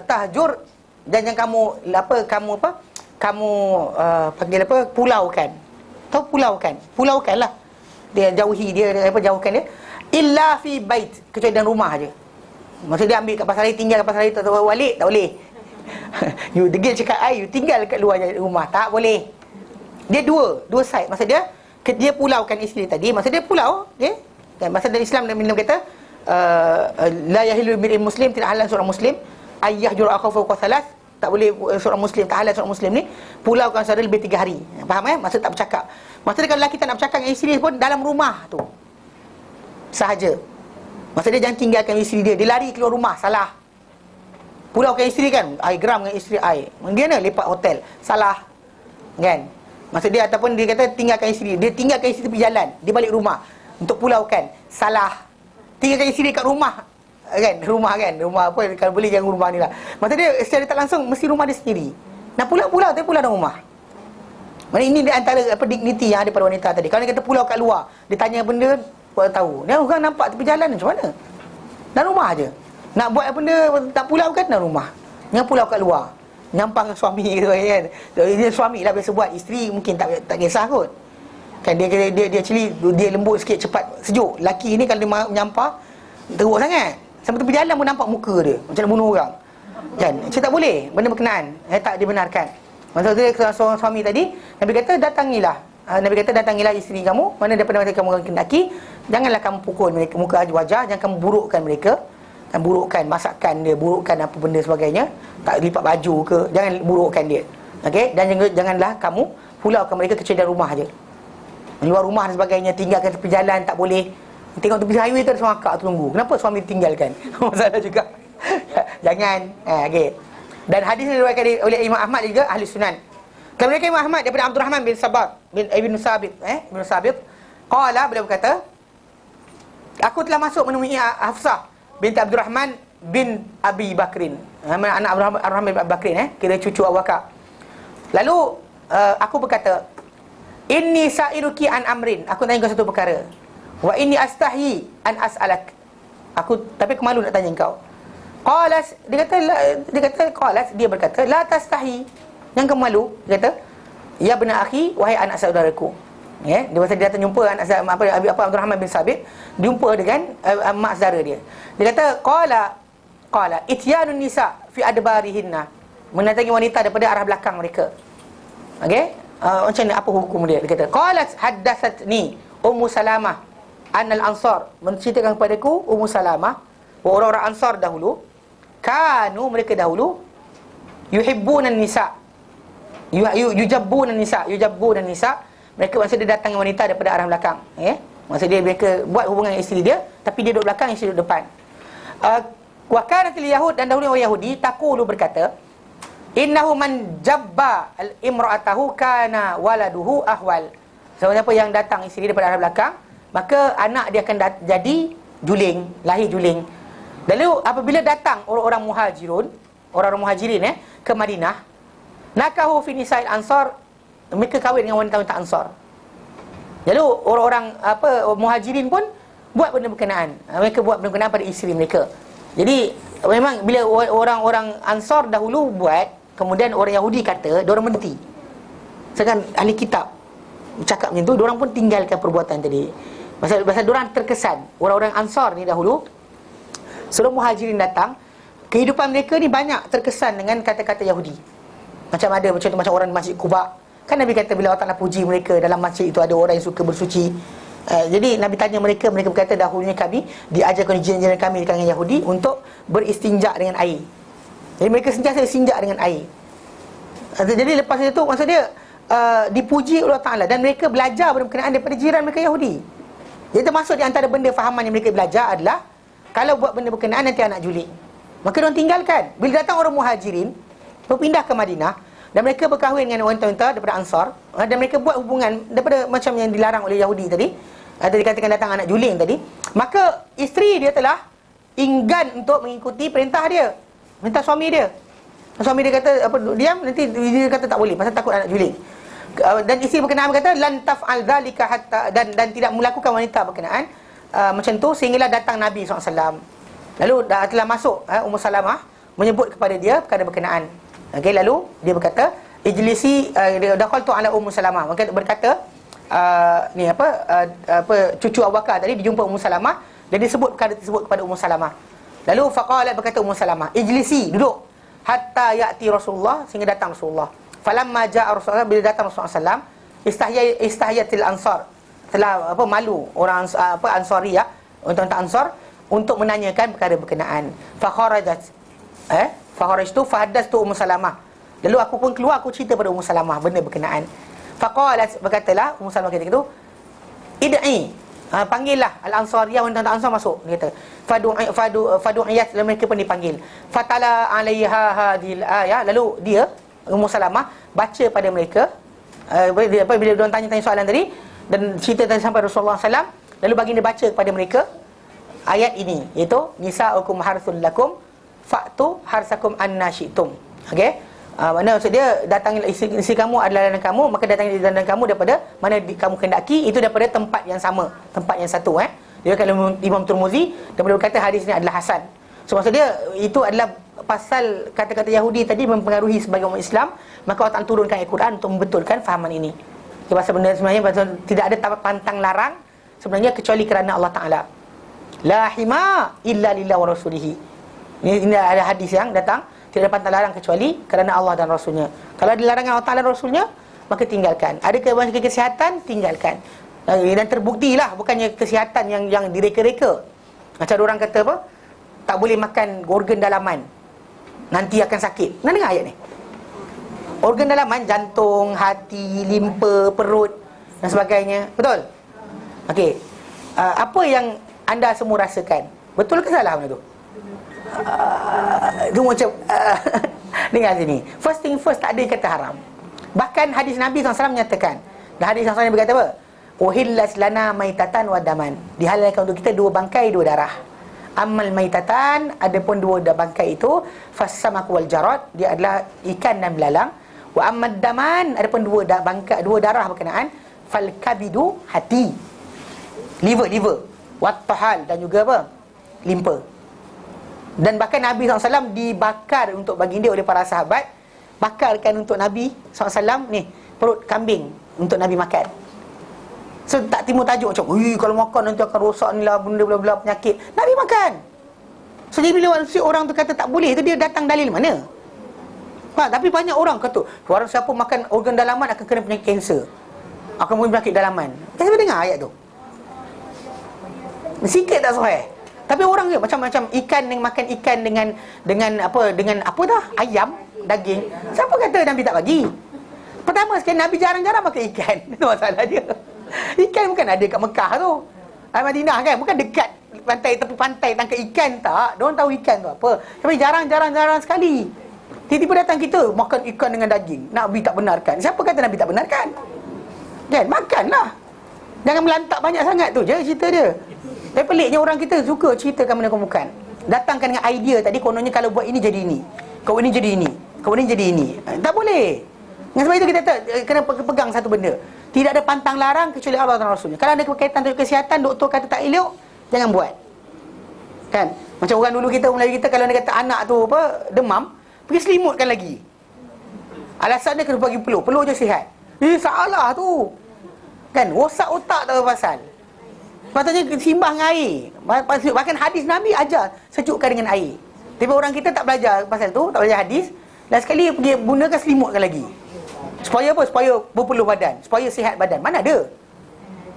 tahjur, dan yang kamu panggil apa? Pulaukan. Tahu pulaukan? Pulaukanlah. Dia jauhi dia, jauhkan dia. Illa fi bait, kecuali dalam rumah aje. Maksud dia ambil kat pasar raya, tinggal kat pasar raya, tak balik, tak boleh. You degil cakap you tinggal kat luar rumah, tak boleh. Dia dua side. Maksud dia pulaukan isteri tadi. Maksud dia pulau, okey? Dan maksud dari Islam Nabi kata la yahilu bil muslim, tidak halal seorang muslim ayah juru akhafu qasalas, tak boleh seorang muslim, tak halal seorang muslim ni pulaukan saudara lebih 3 hari. Faham maksud tak bercakap. Maksud dia kalau lelaki tak nak bercakap dengan isteri pun dalam rumah tu sahaja. Maksud dia jangan tinggalkan isteri dia lari keluar rumah, salah. Pulaukan isteri kan, ai geram dengan isteri ai, dia nak lepak hotel, salah. Kan? Maksud dia, ataupun dia kata tinggalkan isteri, dia tinggalkan isteri tepi jalan, dia balik rumah untuk pulaukan, salah. Tinggalkan isteri kat rumah, kan? Rumah apa, kalau boleh jangan rumah ni lah. Maksud dia secara tak langsung mesti rumah dia sendiri. Nak pulau-pulau, tapi pulau dalam rumah. Maksudnya ini di antara dignity yang ada pada wanita tadi. Kalau dia kata pulau kat luar, dia tanya benda, buat tahu. Dia orang nampak tepi jalan macam mana? Dalam rumah aje. Nak buat benda tak pulau kan dalam rumah. Jangan pulau kat luar. Nyampang suami gitu kan. Dia suami lah biasa buat, isteri mungkin tak kisah kot. Kan dia actually dia lembut sikit, cepat sejuk. Laki ni kalau dia menyampah teruk sangat, sampai tepi jalan pun nampak muka dia macam nak bunuh orang. Kan? Macam tak boleh, benda berkenaan, tak dibenarkan. Maksud dia seorang suami tadi, Nabi kata datangilah isteri kamu, mana daripada mereka kamu kendaki, janganlah kamu pukul mereka muka wajah, jangan kamu burukkan mereka, dan burukkan masakan dia, burukkan apa benda sebagainya, tak lipat baju ke, jangan burukkan dia. Okey, dan janganlah kamu pulaukan mereka kecuali dalam rumah aje. Luar rumah dan sebagainya, tinggalkan tepi jalan tak boleh. Tengok tepi highway tu ada seorang akak tunggu, kenapa suami tinggalkan? Masalah juga. Jangan. Okey. Dan hadis ini diriwayatkan oleh Imam Ahmad juga, ahli sunan. Kalau mereka Imam Ahmad daripada Abdul Rahman bin Sabah bin Ibn Sabit, qala, beliau berkata, aku telah masuk menemui Hafsah binti Abdul Rahman bin Abi Bakrin, anak Abdul Rahman bin Abi Bakrin, kira cucu Abu Bakar. Lalu aku berkata, inni sa'iruki an amrin, aku tanya kau satu perkara, wa inni astahi an as'alak, aku tapi aku malu nak tanya kau. Qalas, dia berkata la tastahi, jangan kamu malu. Dia kata, ya bena akhi, wahai anak saudaraku. Dia masa dia datang jumpa anak Abdul Rahman bin Sabit, jumpa dengan mak saudara dia. Dia kata qala ityanun nisa fi adbarihinna, mendatangi wanita daripada arah belakang mereka. Okey, macam ni, apa hukum dia? Dia kata qalat haddatsatni Ummu Salamah annal ansar, menceritakan kepadaku Ummu Salamah, orang-orang Ansar dahulu, mereka dahulu yuhibbuna nisa, yujabbuna nisa, mereka maksud dia datang wanita daripada arah belakang, maksud dia mereka buat hubungan dengan isteri dia, tapi dia duduk belakang, isteri duduk depan. Wa kanatil yahud, dan dahulu orang Yahudi taqulu, berkata, innahu man jabba imra'atahu kana waladuhu ahwal, siapa yang datang isteri daripada arah belakang, maka anak dia akan jadi juling, lahir juling. Lalu apabila datang orang-orang muhajirin ke Madinah, nakahu fi nisa'il ansar, mereka kahwin dengan wanita-wanita Ansar. Lalu orang-orang muhajirin pun buat benda berkenaan, mereka buat benda berkenaan pada isteri mereka. Jadi memang bila orang-orang Ansar dahulu buat, kemudian orang Yahudi kata diorang berhenti. Sedangkan ahli kitab bercakap macam tu, diorang pun tinggalkan perbuatan tadi. Pasal diorang terkesan, orang-orang Ansar ni dahulu, sebelum muhajirin datang, kehidupan mereka ni banyak terkesan dengan kata-kata Yahudi. Macam ada macam orang di Masjid Quba, kan Nabi kata bila Allah Ta'ala puji mereka, dalam masjid itu ada orang yang suka bersuci. Jadi Nabi tanya mereka berkata, dahulunya kami diajarkan jiran-jiran kami di kalangan Yahudi untuk beristinja dengan air. Jadi mereka sentiasa istinja dengan air. Jadi lepas itu maksud dia dipuji oleh Allah Ta'ala, dan mereka belajar berkenaan daripada jiran mereka Yahudi. Jadi termasuk di antara benda fahaman yang mereka belajar adalah, kalau buat benda berkenaan nanti anak juling, maka diorang tinggalkan. Bila datang orang muhajirin berpindah ke Madinah, dan mereka berkahwin dengan wanita-wanita daripada Ansar, dan mereka buat hubungan daripada macam yang dilarang oleh Yahudi tadi, atau dikatakan datang anak juling tadi, maka isteri dia telah enggan untuk mengikuti perintah dia, perintah suami dia. Suami dia kata diam, nanti dia kata tak boleh pasal takut anak juling. Dan isteri berkenaan berkata lan taf'al dzalika hatta, dan tidak melakukan wanita berkenaan macam tu sehinggalah datang Nabi SAW. Lalu telah masuk Ummu Salamah menyebut kepada dia perkara berkenaan. Okey, lalu dia berkata ijlisi, dakhaltu ala Ummu Salamah. Maka berkata cucu Abu Bakar tadi dijumpa Ummu Salamah dan disebut perkara tersebut kepada Ummu Salamah. Lalu faqalat, berkata Ummu Salamah, ijlisi, duduk, hatta ya'ti Rasulullah, sehingga datang Rasulullah. Falamma ja'a Rasulullah, bila datang Rasulullah SAW, istahyatil ansar, telah malu orang Ansariyah, untuk Ansar, untuk menanyakan perkara berkenaan. Fakharajat fakharajtu fahaddastu Ummu Salamah. Lalu aku pun keluar, aku cerita pada Ummu Salamah benda berkenaan. Faqalat, berkatalah Ummu Salamah kata gitu, id'i, panggillah al-Ansariyah, wanita Ansar masuk. Dia kata fadu'iyat, lalu mereka pun dipanggil. Fatala 'alaiha hadhil ayah, lalu dia Ummu Salamah baca pada mereka bila dia tanya soalan tadi dan cerita tadi sampai Rasulullah SAW, lalu baginda baca kepada mereka ayat ini, iaitu nisa'ukum harthul lakum fa'tu harsakum anna syi'tum. Okey, mana maksud dia, datangilah isteri kamu adalah ladang kamu, maka datangilah ladang kamu daripada mana kamu kendaki, itu daripada tempat yang sama, tempat yang satu. Dia kata Imam Tirmizi, dan beliau berkata hadis ini adalah hasan. So maksud dia itu adalah pasal kata-kata Yahudi tadi mempengaruhi sebagai umat Islam, maka Allah Ta'ala turunkan Al-Quran untuk membetulkan fahaman ini. Pasal benda sebenarnya pasal tidak ada pantang larang sebenarnya kecuali kerana Allah Ta'ala. La hima illa lillah wa rasulihi. Ini ada hadis yang datang, tidak ada pantang larang kecuali kerana Allah dan Rasulnya. Kalau ada larangan Allah Ta'ala dan Rasulnya, maka tinggalkan. Ada kesihatan, tinggalkan. Dan terbuktilah, bukannya kesihatan yang direka-reka. Macam orang kata apa, tak boleh makan organ dalaman, nanti akan sakit. Nak dengar ayat ni? Organ dalaman, jantung, hati, limpa, perut dan sebagainya. Betul? Okey. Apa yang anda semua rasakan, betul ke salah benda tu? Itu macam dengar sini. First thing first, tak ada yang kata haram. Bahkan hadis Nabi SAW menyatakan, dan hadis SAW berkata apa? Uhillas lana maitatan wa daman. Dihalalkan untuk kita dua bangkai, dua darah. Amal maitatan, adapun dua bangkai itu, fassamak wal jarad, dia adalah ikan dan belalang. Wa amad daman, adapun dua bangkai, dua darah berkenaan, fal kabidu, hati, liver, wat tahal, dan juga apa? Limpa. Dan bahkan Nabi SAW dibakar untuk baginda oleh para sahabat. Bakarkan untuk Nabi SAW ni perut kambing untuk Nabi makan. So tak timbul tajuk macam, kalau makan nanti akan rosak ni lah, benda bla bla penyakit. Nabi makan. So jadi bila orang tu kata tak boleh, itu dia datang dalil mana? Tapi banyak orang kata, orang siapa makan organ dalaman akan kena penyakit kanser, akan punya penyakit dalaman. Saya dengar ayat tu. Sikit tak sahih. Tapi orang dia macam-macam ikan yang makan ikan dengan apa dah? Ayam, daging. Siapa kata Nabi tak bagi? Pertama sekali Nabi jarang-jarang makan ikan. Itu masalah dia. Ikan bukan ada kat Mekah tu, Madinah kan, bukan dekat tepi pantai tangkap ikan, tak. Diorang tahu ikan tu apa. Tapi jarang sekali. Tiba-tiba datang kita makan ikan dengan daging. Nabi tak benarkan. Siapa kata Nabi tak benarkan? Kan, makanlah. Jangan melantak banyak sangat tu je cerita dia. Tapi peliknya orang kita suka ceritakan benda bukan. Datangkan dengan idea tadi, kononnya kalau buat ini jadi ini, kalau ini jadi ini, kalau ini jadi ini. Tak boleh. Dengan sebab itu kita kena pegang satu benda. Tidak ada pantang larang kecuali Allah dan Rasulnya. Kalau ada berkaitan dengan kesihatan, doktor kata tak elok, jangan buat. Kan? Macam orang dulu kita, Melayu kita, kalau dia kata anak tu apa demam, pergi selimutkan lagi. Alasan dia kena bagi peluh je sihat. Salah tu. Kan? Rosak otak tak apa pasal. Patutnya simbah dengan air. Bahkan hadis Nabi ajar sejukkan dengan air. Tapi orang kita tak belajar pasal tu, tak belajar hadis. Dan sekali pergi gunakan selimutkan lagi. Supaya apa? Supaya berpeluh badan, supaya sihat badan. Mana ada?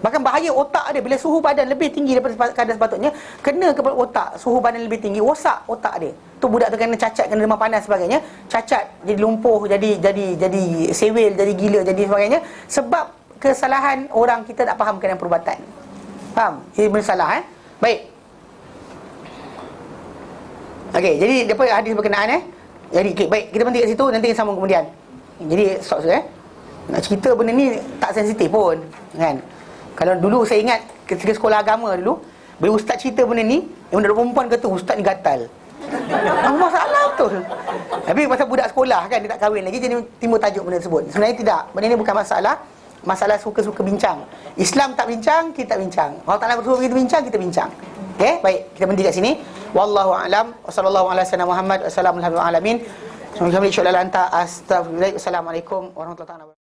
Bahkan bahaya otak dia. Bila suhu badan lebih tinggi daripada kadar sepatutnya, kena kepada otak, suhu badan lebih tinggi, rosak otak dia. Tu budak tu kena cacat, kena demam panas sebagainya, cacat, jadi lumpuh, jadi sewel, jadi gila, jadi sebagainya. Sebab kesalahan orang kita tak faham kena perubatan. Faham? Ini benda salah. Baik. Okey, jadi apa hadis berkenaan Jadi baik, kita berhenti kat situ, nanti kita sambung kemudian. Jadi nak cerita benda ni tak sensitif pun, kan? Kalau dulu saya ingat ketika sekolah agama dulu, bila ustaz cerita benda ni, yang budak perempuan kata ustaz ni gatal. Masalah betul. Tapi pasal budak sekolah kan, dia tak kahwin lagi, jadi timbul tajuk benda tersebut. Sebenarnya tidak. Benda ni bukan masalah. Masalah suka-suka bincang. Islam tak bincang, kita bincang. Allah Ta'ala bersuruh kita bincang, kita bincang. Okey, baik. Kita berhenti kat sini. Wallahu a'lam. Wassallallahu ala sayyidina Muhammad. Wassalamu ala alamin. Assalamualaikum warahmatullahi wabarakatuh.